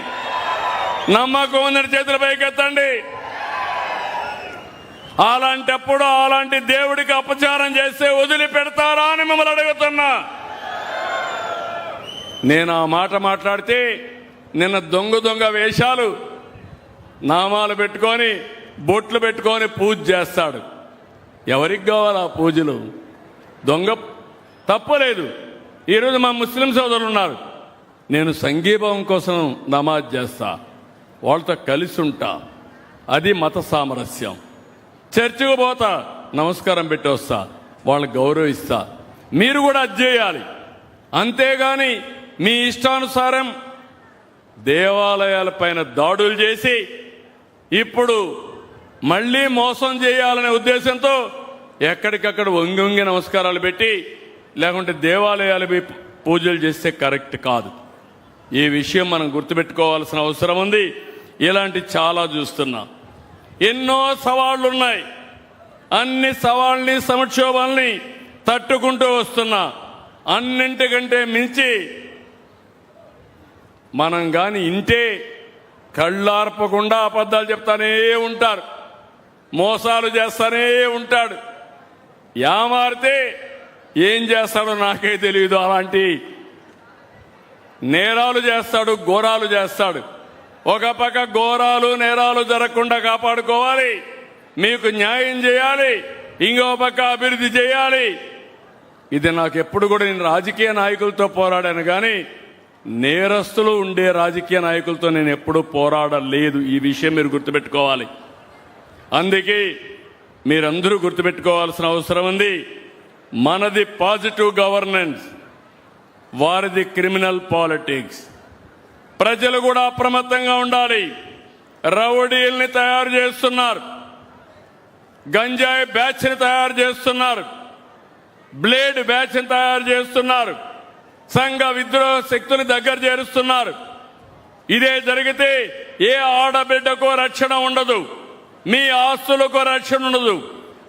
నమ్మకం ఉందని చేతుల పైకెత్తండి. అలాంటప్పుడు అలాంటి దేవుడికి అపచారం చేస్తే వదిలిపెడతారా అని మిమ్మల్ని అడుగుతున్నా. నేను ఆ మాట మాట్లాడితే నిన్న దొంగ వేషాలు, నామాలు పెట్టుకొని బొట్లు పెట్టుకొని పూజ చేస్తాడు. ఎవరికి కావాలి ఆ పూజలు? దొంగ తప్పలేదు. ఈరోజు మా ముస్లిం సోదరులు ఉన్నారు. నేను సంఘీభావం కోసం నమాజ్ చేస్తా, వాళ్ళతో కలిసి ఉంటా. అది మత సామరస్యం. చర్చికి పోతా, నమస్కారం పెట్టి వస్తా, వాళ్ళని గౌరవిస్తా. మీరు కూడా అది చేయాలి. అంతేగాని మీ ఇష్టానుసారం దేవాలయాలపైన దాడులు చేసి ఇప్పుడు మళ్ళీ మోసం చేయాలనే ఉద్దేశంతో ఎక్కడికక్కడ వంగి నమస్కారాలు పెట్టి, లేకుంటే దేవాలయాలు పూజలు చేస్తే కరెక్ట్ కాదు. ఈ విషయం మనం గుర్తుపెట్టుకోవాల్సిన అవసరం ఉంది. ఇలాంటి చాలా చూస్తున్నా. ఎన్నో సవాళ్లు ఉన్నాయి. అన్ని సవాళ్ళని, సంక్షోభాలని తట్టుకుంటూ వస్తున్నా. అన్నింటికంటే మించి మనం గాని ఇంటే కళ్ళార్పకుండా అబద్ధాలు చెప్తానే ఉంటారు, మోసాలు చేస్తానే ఉంటాడు. యామారితే ఏం చేస్తాడో నాకే తెలియదు. అలాంటి నేరాలు చేస్తాడు, ఘోరాలు చేస్తాడు. ఒక పక్క ఘోరాలు నేరాలు జరగకుండా కాపాడుకోవాలి, మీకు న్యాయం చేయాలి, ఇంకో పక్క అభివృద్ధి చేయాలి. ఇది నాకు ఎప్పుడు కూడా, నేను రాజకీయ నాయకులతో పోరాడాను కానీ నేరస్తులు ఉండే రాజకీయ నాయకులతో నేను ఎప్పుడూ పోరాడలేదు. ఈ విషయం మీరు గుర్తుపెట్టుకోవాలి. అందుకే మీరందరూ గుర్తుపెట్టుకోవాల్సిన అవసరం ఉంది. మనది పాజిటివ్ గవర్నెన్స్, వారిది క్రిమినల్ పాలిటిక్స్. ప్రజలు కూడా అప్రమత్తంగా ఉండాలి. రౌడీల్ని తయారు చేస్తున్నారు, గంజాయి బ్యాచ్ని తయారు చేస్తున్నారు, బ్లేడ్ బ్యాచ్ని తయారు చేస్తున్నారు, సంఘ విద్రోహ శక్తుని దగ్గర చేరుస్తున్నారు. ఇదే జరిగితే ఏ ఆడబిడ్డకో రక్షణ ఉండదు, మీ ఆస్తులకు రక్షణ ఉండదు.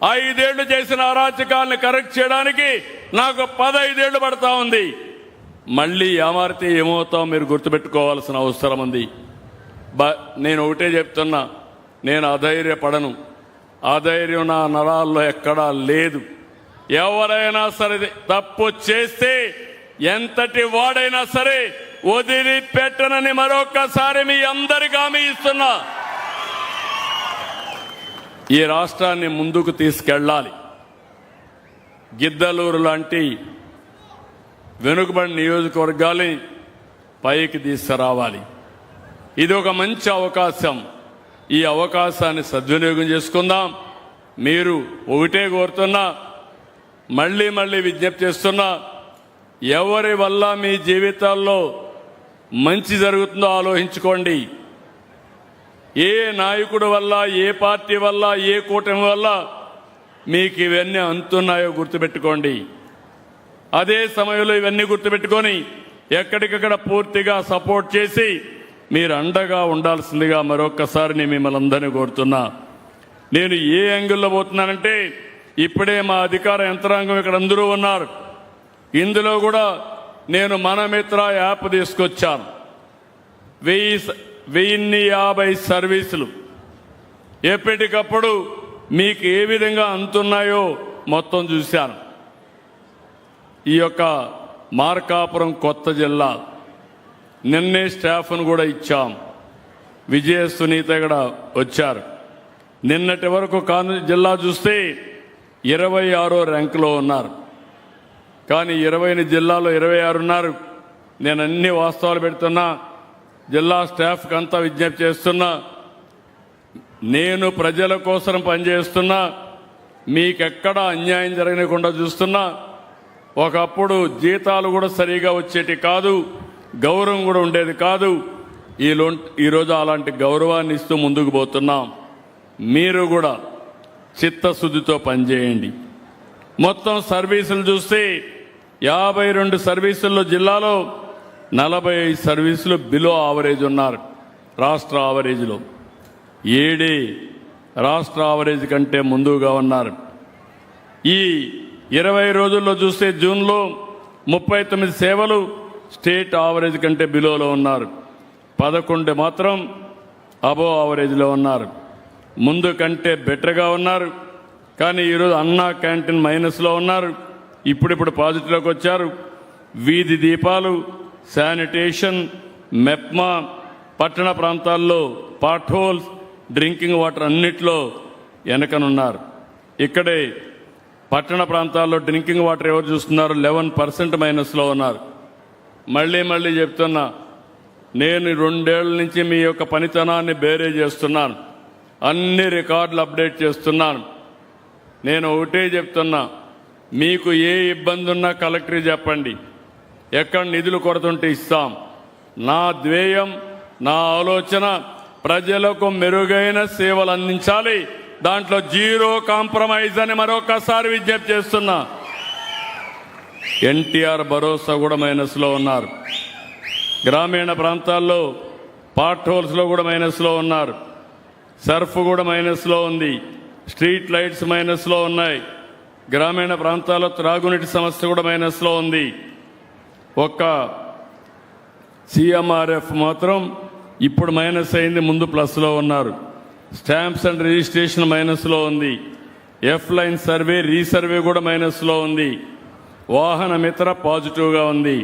5 ఏళ్లు చేసిన అరాచకాలను కరెక్ట్ చేయడానికి నాకు 15 ఏళ్లు పడతా ఉంది. మళ్ళీ ఏమారితే ఏమవుతాం మీరు గుర్తుపెట్టుకోవాల్సిన అవసరం ఉంది. నేను ఒకటే చెప్తున్నా, నేను అధైర్యపడను. అధైర్యం నా నరాల్లో ఎక్కడా లేదు. ఎవరైనా సరే తప్పు చేస్తే ఎంతటి వాడైనా సరే వదిలిపెట్టనని మరొక్కసారి మీ అందరికీ హామీ ఇస్తున్నా. ఈ రాష్ట్రాన్ని ముందుకు తీసుకెళ్ళాలి. గిద్దలూరు లాంటి వెనుకబడిన నియోజకవర్గాల్ని పైకి తీసుకురావాలి. ఇది ఒక మంచి అవకాశం. ఈ అవకాశాన్ని సద్వినియోగం చేసుకుందాం. మీరు ఒకటే కోరుతున్నా, మళ్ళీ విజ్ఞప్తి చేస్తున్నా, ఎవరి వల్ల మీ జీవితాల్లో మంచి జరుగుతుందో ఆలోచించుకోండి. ఏ నాయకుడి వల్ల, ఏ పార్టీ వల్ల, ఏ కూటమి వల్ల మీకు ఇవన్నీ అందుతున్నాయో గుర్తుపెట్టుకోండి. అదే సమయంలో ఇవన్నీ గుర్తుపెట్టుకొని ఎక్కడికక్కడ పూర్తిగా సపోర్ట్ చేసి మీరు అండగా ఉండాల్సిందిగా మరొక్కసారి నేను మిమ్మల్ని అందరినీ కోరుతున్నా. నేను ఏ యాంగిల్లో పోతున్నానంటే, ఇప్పుడే మా అధికార యంత్రాంగం ఇక్కడ అందరూ ఉన్నారు. ఇందులో కూడా నేను మనమిత్ర యాప్ తీసుకొచ్చాను. 1050 సర్వీసులు ఎప్పటికప్పుడు మీకు ఏ విధంగా అందుతున్నాయో మొత్తం చూశాను. ఈ యొక్క మార్కాపురం కొత్త జిల్లా. నిన్నే స్టాఫ్ను కూడా ఇచ్చాం. విజయ సునీత కూడా వచ్చారు. నిన్నటి వరకు జిల్లా చూస్తే 26వ ర్యాంకులో ఉన్నారు. కానీ 20 జిల్లాలో 26 ఉన్నారు. నేను అన్ని వాస్తవాలు పెడుతున్నా. జిల్లా స్టాఫ్కి అంతా విజ్ఞప్తి చేస్తున్నా. నేను ప్రజల కోసం పనిచేస్తున్నా. మీకెక్కడా అన్యాయం జరగకుండా చూస్తున్నా. ఒకప్పుడు జీతాలు కూడా సరిగా వచ్చేటి కాదు, గౌరవం కూడా ఉండేది కాదు. ఈరోజు అలాంటి గౌరవాన్ని ఇస్తూ ముందుకు పోతున్నాం. మీరు కూడా చిత్తశుద్ధితో పనిచేయండి. మొత్తం సర్వీసులు చూస్తే 52 సర్వీసుల్లో జిల్లాలో 45 సర్వీసులు బిలో ఆవరేజ్ ఉన్నారు. రాష్ట్ర ఆవరేజ్లో 7 రాష్ట్ర ఆవరేజ్ కంటే ముందుగా ఉన్నారు. ఈ 20 రోజుల్లో చూస్తే జూన్లో 39 సేవలు స్టేట్ ఆవరేజ్ కంటే బిలోలో ఉన్నారు. 11 మాత్రం అబో ఆవరేజ్లో ఉన్నారు. ముందు కంటే బెటర్గా ఉన్నారు. కానీ ఈరోజు అన్నా క్యాంటీన్ మైనస్లో ఉన్నారు. ఇప్పుడిప్పుడు పాజిటివ్లోకి వచ్చారు. వీధి దీపాలు, శానిటేషన్, మెప్మా, పట్టణ ప్రాంతాల్లో పాట్ హోల్స్, డ్రింకింగ్ వాటర్ అన్నిట్లో వెనకనున్నారు. ఇక్కడే పట్టణ ప్రాంతాల్లో డ్రింకింగ్ వాటర్ ఎవరు చూస్తున్నారు? 11% మైనస్లో ఉన్నారు. మళ్ళీ చెప్తున్నా, నేను 2 ఏళ్ల నుంచి మీ యొక్క పనితనాన్ని బేరే చేస్తున్నాను. అన్ని రికార్డులు అప్డేట్ చేస్తున్నాను. నేను ఒకటే చెప్తున్నా, మీకు ఏ ఇబ్బంది ఉన్నా కలెక్టరీ చెప్పండి. ఎక్కడ నిధులు కొరతుంటే ఇస్తాం. నా ధ్యేయం, నా ఆలోచన ప్రజలకు మెరుగైన సేవలు అందించాలి. దాంట్లో జీరో కాంప్రమైజ్ అని మరొకసారి విజ్ఞప్తి చేస్తున్నా. ఎన్టీఆర్ భరోసా కూడా మైనస్లో ఉన్నారు. గ్రామీణ ప్రాంతాల్లో పాట్ హోల్స్లో కూడా మైనస్లో ఉన్నారు. సర్ఫ్ కూడా మైనస్లో ఉంది. స్ట్రీట్ లైట్స్ మైనస్లో ఉన్నాయి. గ్రామీణ ప్రాంతాల్లో త్రాగునీటి సమస్య కూడా మైనస్లో ఉంది. ఒక్క సిఎంఆర్ఎఫ్ మాత్రం ఇప్పుడు మైనస్ అయింది, ముందు ప్లస్లో ఉన్నారు. స్టాంప్స్ అండ్ రిజిస్ట్రేషన్ మైనస్లో ఉంది. ఎఫ్ లైన్ సర్వే, రీసర్వే కూడా మైనస్లో ఉంది. వాహన మిత్ర పాజిటివ్గా ఉంది.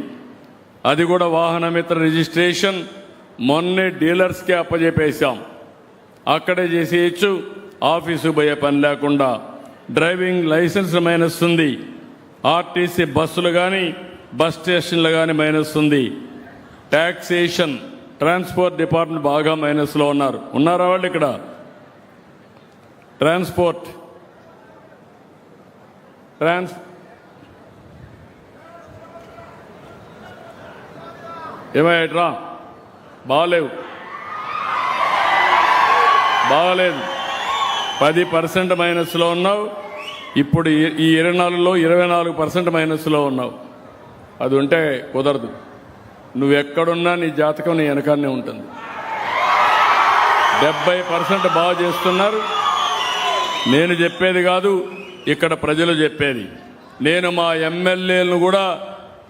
అది కూడా వాహన మిత్ర రిజిస్ట్రేషన్ మొన్నే డీలర్స్కే అప్పజెప్పేశాం. అక్కడే చేసేయచ్చు, ఆఫీసు పోయే పని లేకుండా. డ్రైవింగ్ లైసెన్స్ మైనస్ ఉంది. ఆర్టీసీ బస్సులు కానీ బస్ స్టేషన్లు కానీ మైనస్ ఉంది. ట్యాక్సేషన్, ట్రాన్స్పోర్ట్ డిపార్ట్మెంట్ బాగా మైనస్లో ఉన్నారు. ఉన్నారా వాళ్ళు ఇక్కడ? ట్రాన్స్పోర్ట్ ఏమయ్యట్రా? బాగలేదు 10% మైనస్లో ఉన్నావు. ఇప్పుడు ఈ 24లో 24% మైనస్లో ఉన్నావు. అది ఉంటే కుదరదు. నువ్వెక్కడున్నా నీ జాతకం నీ వెనకాన్నే ఉంటుంది. 70% బాగా చేస్తున్నారు. నేను చెప్పేది కాదు, ఇక్కడ ప్రజలు చెప్పేది. నేను మా ఎమ్మెల్యేలను కూడా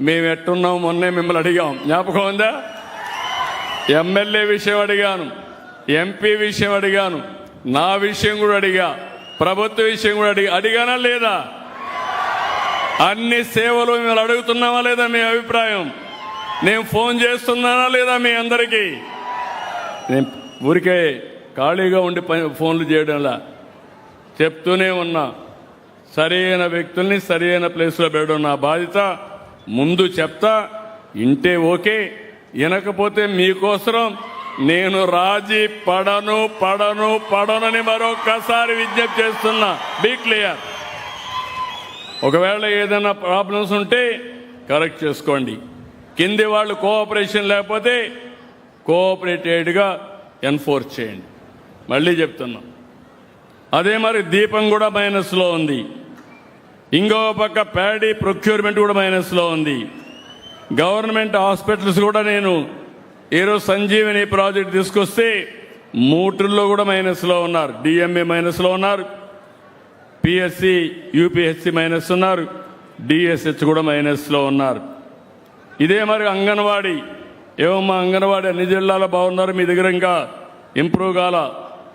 మేము ఎట్టున్నాం మొన్నే మిమ్మల్ని అడిగాం, జ్ఞాపకం ఉందా? ఎమ్మెల్యే విషయం అడిగాను, ఎంపీ విషయం అడిగాను, నా విషయం కూడా అడిగా, ప్రభుత్వ విషయం కూడా అడిగానా లేదా? అన్ని సేవలు మిమ్మల్ని అడుగుతున్నామా లేదా? మీ అభిప్రాయం నేను ఫోన్ చేస్తున్నానా లేదా మీ అందరికీ? నేను ఊరికే ఖాళీగా ఉండి ఫోన్లు చేయడంలా చెప్తూనే ఉన్నా. సరైన వ్యక్తుల్ని సరైన ప్లేస్లో పెట్టడం నా బాధ్యత. ముందు చెప్తా, ఇంటే ఓకే, వినకపోతే మీకోసం నేను రాజీ పడనని మరొక్కసారి విజ్ఞప్తి చేస్తున్నా. Be clear. ఒకవేళ ఏదైనా ప్రాబ్లమ్స్ ఉంటే కరెక్ట్ చేసుకోండి. కింది వాళ్ళు కోఆపరేషన్ లేకపోతే కోఆపరేటెడ్గా ఎన్ఫోర్స్ చేయండి. మళ్ళీ చెప్తున్నా. అదే మరి దీపం కూడా మైనస్లో ఉంది. ఇంకో పక్క ప్యాడీ ప్రొక్యూర్మెంట్ కూడా మైనస్లో ఉంది. గవర్నమెంట్ హాస్పిటల్స్ కూడా నేను ఈరోజు సంజీవని ప్రాజెక్ట్ తీసుకొస్తే 3 కూడా మైనస్లో ఉన్నారు. డిఎంఏ మైనస్లో ఉన్నారు, పిఎస్సి యూపీహెచ్సి మైనస్ ఉన్నారు, డిఎస్హెచ్ కూడా మైనస్లో ఉన్నారు. ఇదే మరి అంగన్వాడీ, ఏమమ్మా అంగన్వాడీ అన్ని జిల్లాలో బాగున్నారు, మీ దగ్గర ఇంకా ఇంప్రూవ్ కాల?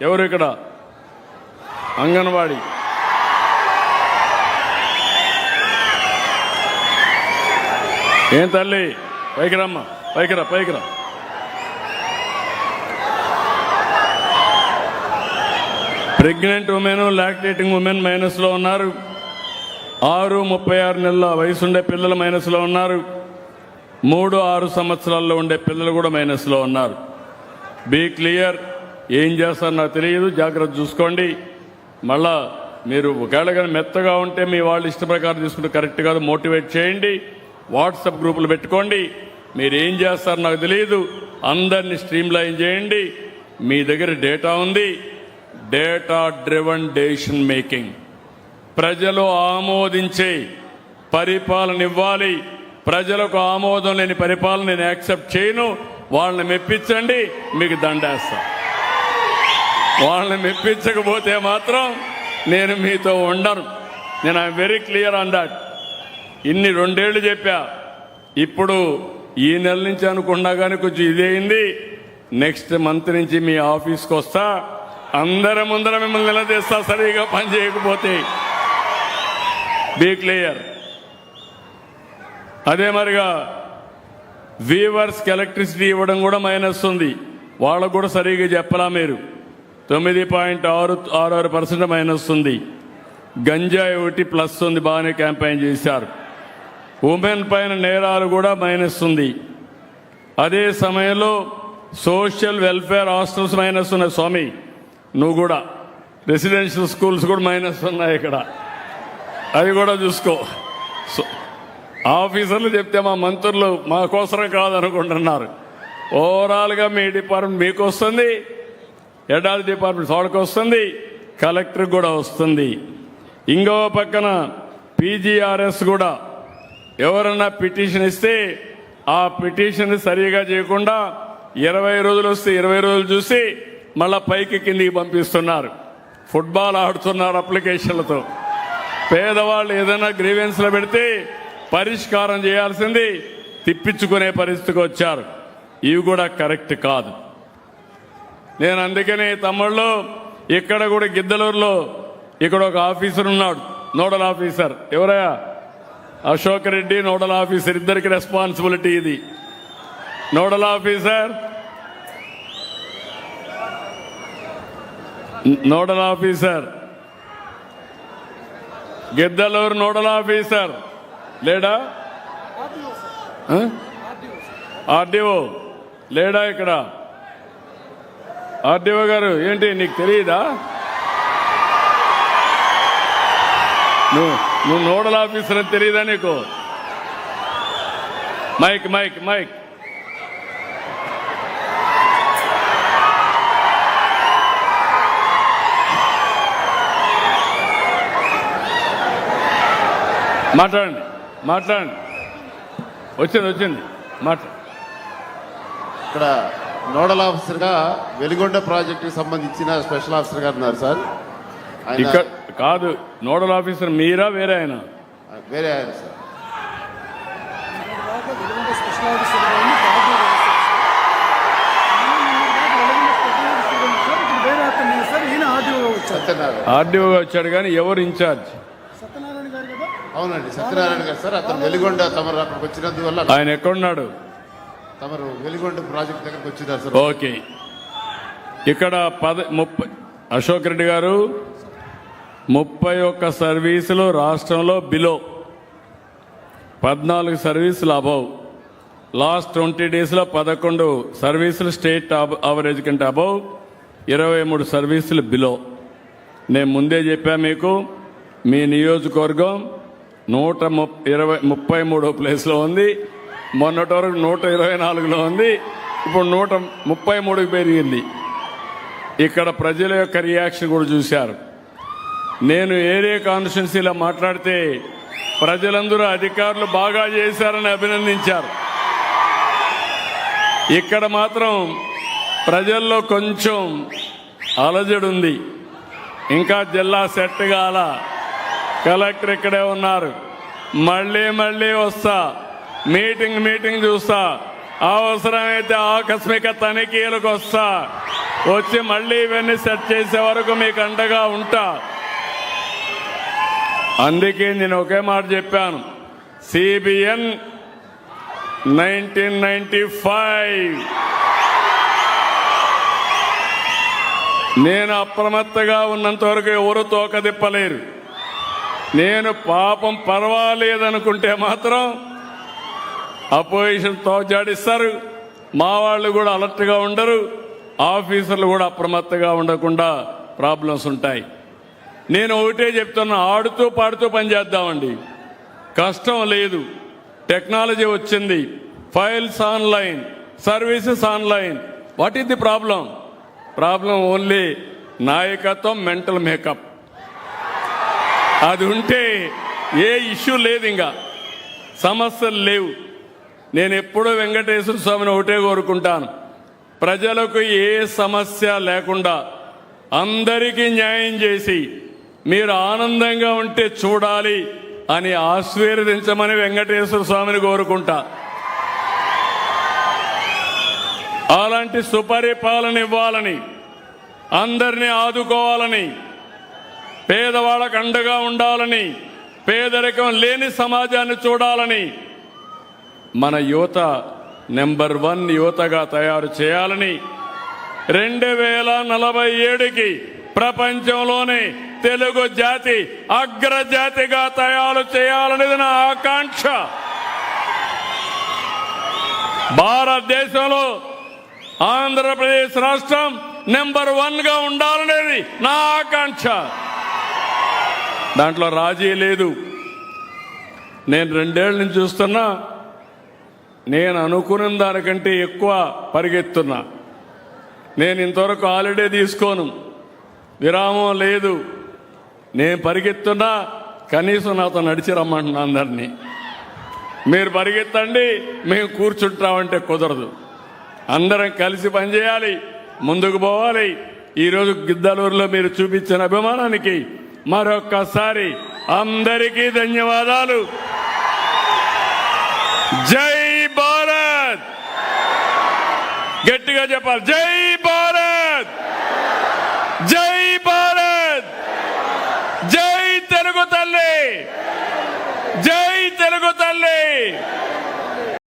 ఎవరు ఇక్కడ అంగన్వాడీ? ఏం తల్లి పైకి రమ్మా, పైకి రా, పైకి రా. ప్రెగ్నెంట్ ఉమెన్, లాక్టేటింగ్ ఉమెన్ మైనస్లో ఉన్నారు. 6-36 నెలల వయసు ఉండే పిల్లలు మైనస్లో ఉన్నారు. 3-6 సంవత్సరాల్లో ఉండే పిల్లలు కూడా మైనస్లో ఉన్నారు. Be clear. ఏం చేస్తారో నాకు తెలియదు, జాగ్రత్త చూసుకోండి. మళ్ళా మీరు ఒకవేళ కానీ మెత్తగా ఉంటే మీ వాళ్ళు ఇష్ట ప్రకారం తీసుకుంటే కరెక్ట్ కాదు, మోటివేట్ చేయండి. వాట్సాప్ గ్రూపులు పెట్టుకోండి. మీరు ఏం చేస్తారో నాకు తెలియదు, అందరినీ స్ట్రీమ్ లైన్ చేయండి. మీ దగ్గర డేటా ఉంది, డేటా డ్రివన్ డెసిషన్ మేకింగ్. ప్రజలు ఆమోదించే పరిపాలన ఇవ్వాలి. ప్రజలకు ఆమోదం లేని పరిపాలన నేను యాక్సెప్ట్ చేయను. వాళ్ళని మెప్పించండి, మీకు దండేస్తా. వాళ్ళని మెప్పించకపోతే మాత్రం నేను మీతో ఉండను. నేను I'm very clear on that. ఇన్ని 2 ఏళ్ళు చెప్పా. ఇప్పుడు ఈ నెల నుంచి అనుకున్నా కానీ కొంచెం ఇదేంది. నెక్స్ట్ మంత్ నుంచి మీ ఆఫీస్కి వస్తా, అందరి ముందర మిమ్మల్ని నిలదీస్తా సరిగా పని చేయకపోతే. Be clear. అదే మరిగా వీవర్స్కి ఎలక్ట్రిసిటీ ఇవ్వడం కూడా మైనస్ ఉంది. వాళ్ళకు కూడా సరిగా చెప్పలా మీరు. 9.66% మైనస్ ఉంది. గంజాయి ఒకటి ప్లస్ ఉంది, బాగానే క్యాంపెయిన్ చేశారు. ఉమెన్ పైన నేరాలు కూడా మైనస్ ఉంది. అదే సమయంలో సోషల్ వెల్ఫేర్ హాస్టల్స్ మైనస్ ఉన్నాయి. స్వామి నువ్వు కూడా రెసిడెన్షియల్ స్కూల్స్ కూడా మైనస్ ఉన్నాయి ఇక్కడ, అది కూడా చూసుకో. ఆఫీసర్లు చెప్తే మా మంత్రులు మా కోసరం కాదనుకుంటున్నారు. ఓవరాల్గా మీ డిపార్ట్మెంట్ మీకు వస్తుంది, హెడ్ ఆఫ్ డిపార్ట్మెంట్ వాళ్ళకి వస్తుంది, కలెక్టర్కి కూడా వస్తుంది. ఇంకో పక్కన పీజీఆర్ఎస్ కూడా ఎవరన్నా పిటిషన్ ఇస్తే ఆ పిటిషన్ సరిగా చేయకుండా 20 రోజులు వస్తే 20 రోజులు చూసి మళ్ళా పైకి కిందికి పంపిస్తున్నారు. ఫుట్బాల్ ఆడుతున్నారు అప్లికేషన్లతో. పేదవాళ్ళు ఏదైనా గ్రీవెన్స్లో పెడితే పరిష్కారం చేయాల్సింది తిప్పించుకునే పరిస్థితికి వచ్చారు. ఇవి కూడా కరెక్ట్ కాదు. నేను అందుకని తమ్ముళ్ళు ఇక్కడ కూడా గిద్దలూరులో ఇక్కడ ఒక ఆఫీసర్ ఉన్నాడు, నోడల్ ఆఫీసర్. ఎవరయ్యా? అశోక్ రెడ్డి నోడల్ ఆఫీసర్, ఇద్దరికి రెస్పాన్సిబిలిటీ ఇది. Nodal officer, nodal officer Giddalur nodal officer లేడా? ఆర్డీఓ లేడా ఇక్కడ? ఆర్డీఓ గారు ఏంటి నీకు తెలియదా? నువ్వు నోడల్ ఆఫీసర్ అని తెలియదా నీకు? Mike mike mike. మాట్లాడండి మాట్లాడండి. వచ్చింది మాట్లాడు. ఇక్కడ నోడల్ ఆఫీసర్గా వెలిగొండ ప్రాజెక్టుకి సంబంధించిన స్పెషల్ ఆఫీసర్ గారు ఉన్నారు సార్. ఇక్కడ కాదు నోడల్ ఆఫీసర్ మీరా వేరే ఆయన? వేరే ఆయన సార్. ఆర్డీఓగా వచ్చాడు కానీ ఎవరు ఇన్ఛార్జ్? అవునండి సత్యనారాయణ గారు సార్. అతను వెలిగొండ తమరు అక్కడికి వచ్చినందువల్ల ఆయన ఎక్కడున్నాడు? తమరు వెలిగొండ ప్రాజెక్ట్ దగ్గరకు వచ్చినారు సార్. ఓకే. ఇక్కడ 30 అశోక్ రెడ్డి గారు 31 సర్వీసులు రాష్ట్రంలో బిలో, 14 సర్వీసులు అబౌవ్. లాస్ట్ 20 డేస్లో 11 సర్వీసులు స్టేట్ యావరేజ్ కంటే అబౌవ్, 23 సర్వీసులు బిలో. నేను ముందే చెప్పా మీకు, మీ నియోజకవర్గం 133 ప్లేస్లో ఉంది. మొన్నటి వరకు 124లో ఉంది, ఇప్పుడు 133కి పెరిగింది. ఇక్కడ ప్రజల యొక్క రియాక్షన్ కూడా చూశారు. నేను ఏరియా కాన్స్టిట్యున్సీలో మాట్లాడితే ప్రజలందరూ అధికారులు బాగా చేశారని అభినందించారు. ఇక్కడ మాత్రం ప్రజల్లో కొంచెం అలజడి ఉంది. ఇంకా జిల్లా సెట్ కాల. కలెక్టర్ ఇక్కడే ఉన్నారు. మళ్ళీ వస్తా, మీటింగ్ చూస్తా, అవసరమైతే ఆకస్మిక తనిఖీలకు వస్తా, వచ్చి మళ్ళీ ఇవన్నీ సెట్ చేసే వరకు మీకు అండగా ఉంటా. అందుకే నేను ఒకే మాట చెప్పాను, సిబిఎన్ 1995 నేను అప్రమత్తగా ఉన్నంత వరకు ఎవరు తోకదిప్పలేరు. నేను పాపం పర్వాలేదనుకుంటే మాత్రం అపోజిషన్ తోజాడిస్తారు. మా వాళ్ళు కూడా అలర్ట్గా ఉండరు, ఆఫీసర్లు కూడా అప్రమత్తగా ఉండకుండా ప్రాబ్లమ్స్ ఉంటాయి. నేను ఒకటే చెప్తున్నా, ఆడుతూ పాడుతూ పనిచేద్దామండి. కష్టం లేదు, టెక్నాలజీ వచ్చింది, files online, services online. What is the problem? Problem only నాయకత్వం, మెంటల్ మేకప్. అది ఉంటే ఏ ఇష్యూ లేదు, ఇంకా సమస్యలు లేవు. నేను ఎప్పుడూ వెంకటేశ్వర స్వామిని ఒకటే కోరుకుంటాను, ప్రజలకు ఏ సమస్య లేకుండా అందరికీ న్యాయం చేసి మీరు ఆనందంగా ఉంటే చూడాలి అని ఆశీర్వదించమని వెంకటేశ్వర స్వామిని కోరుకుంటా. అలాంటి సుపరిపాలన ఇవ్వాలని, అందరినీ ఆదుకోవాలని, పేదవాళ్ళకు అండగా ఉండాలని, పేదరికం లేని సమాజాన్ని చూడాలని, మన యువత నెంబర్ 1 యువతగా తయారు చేయాలని, 2047కి ప్రపంచంలోనే తెలుగు జాతి అగ్రజాతిగా తయారు చేయాలనేది నా ఆకాంక్ష. భారతదేశంలో ఆంధ్రప్రదేశ్ రాష్ట్రం నెంబర్ 1గా ఉండాలనేది నా ఆకాంక్ష. దాంట్లో రాజీ లేదు. నేను 2 ఏళ్ల నుంచి చూస్తున్నా, నేను అనుకున్న దానికంటే ఎక్కువ పరిగెత్తున్నా. నేను ఇంతవరకు హాలిడే తీసుకోను, విరామం లేదు. నేను పరిగెత్తున్నా, కనీసం నాతో నడిచి రమ్మంటున్నా అందరినీ. మీరు పరిగెత్తండి, మేము కూర్చుంటామంటే కుదరదు. అందరం కలిసి పనిచేయాలి, ముందుకు పోవాలి. ఈరోజు గిద్దలూరులో మీరు చూపించిన అభిమానానికి మరొక్కసారి అందరికీ ధన్యవాదాలు. జై భారత్! గట్టిగా చెప్పాలి, జై భారత్! జై భారత్! జై తెలుగు తల్లి! జై తెలుగు తల్లి!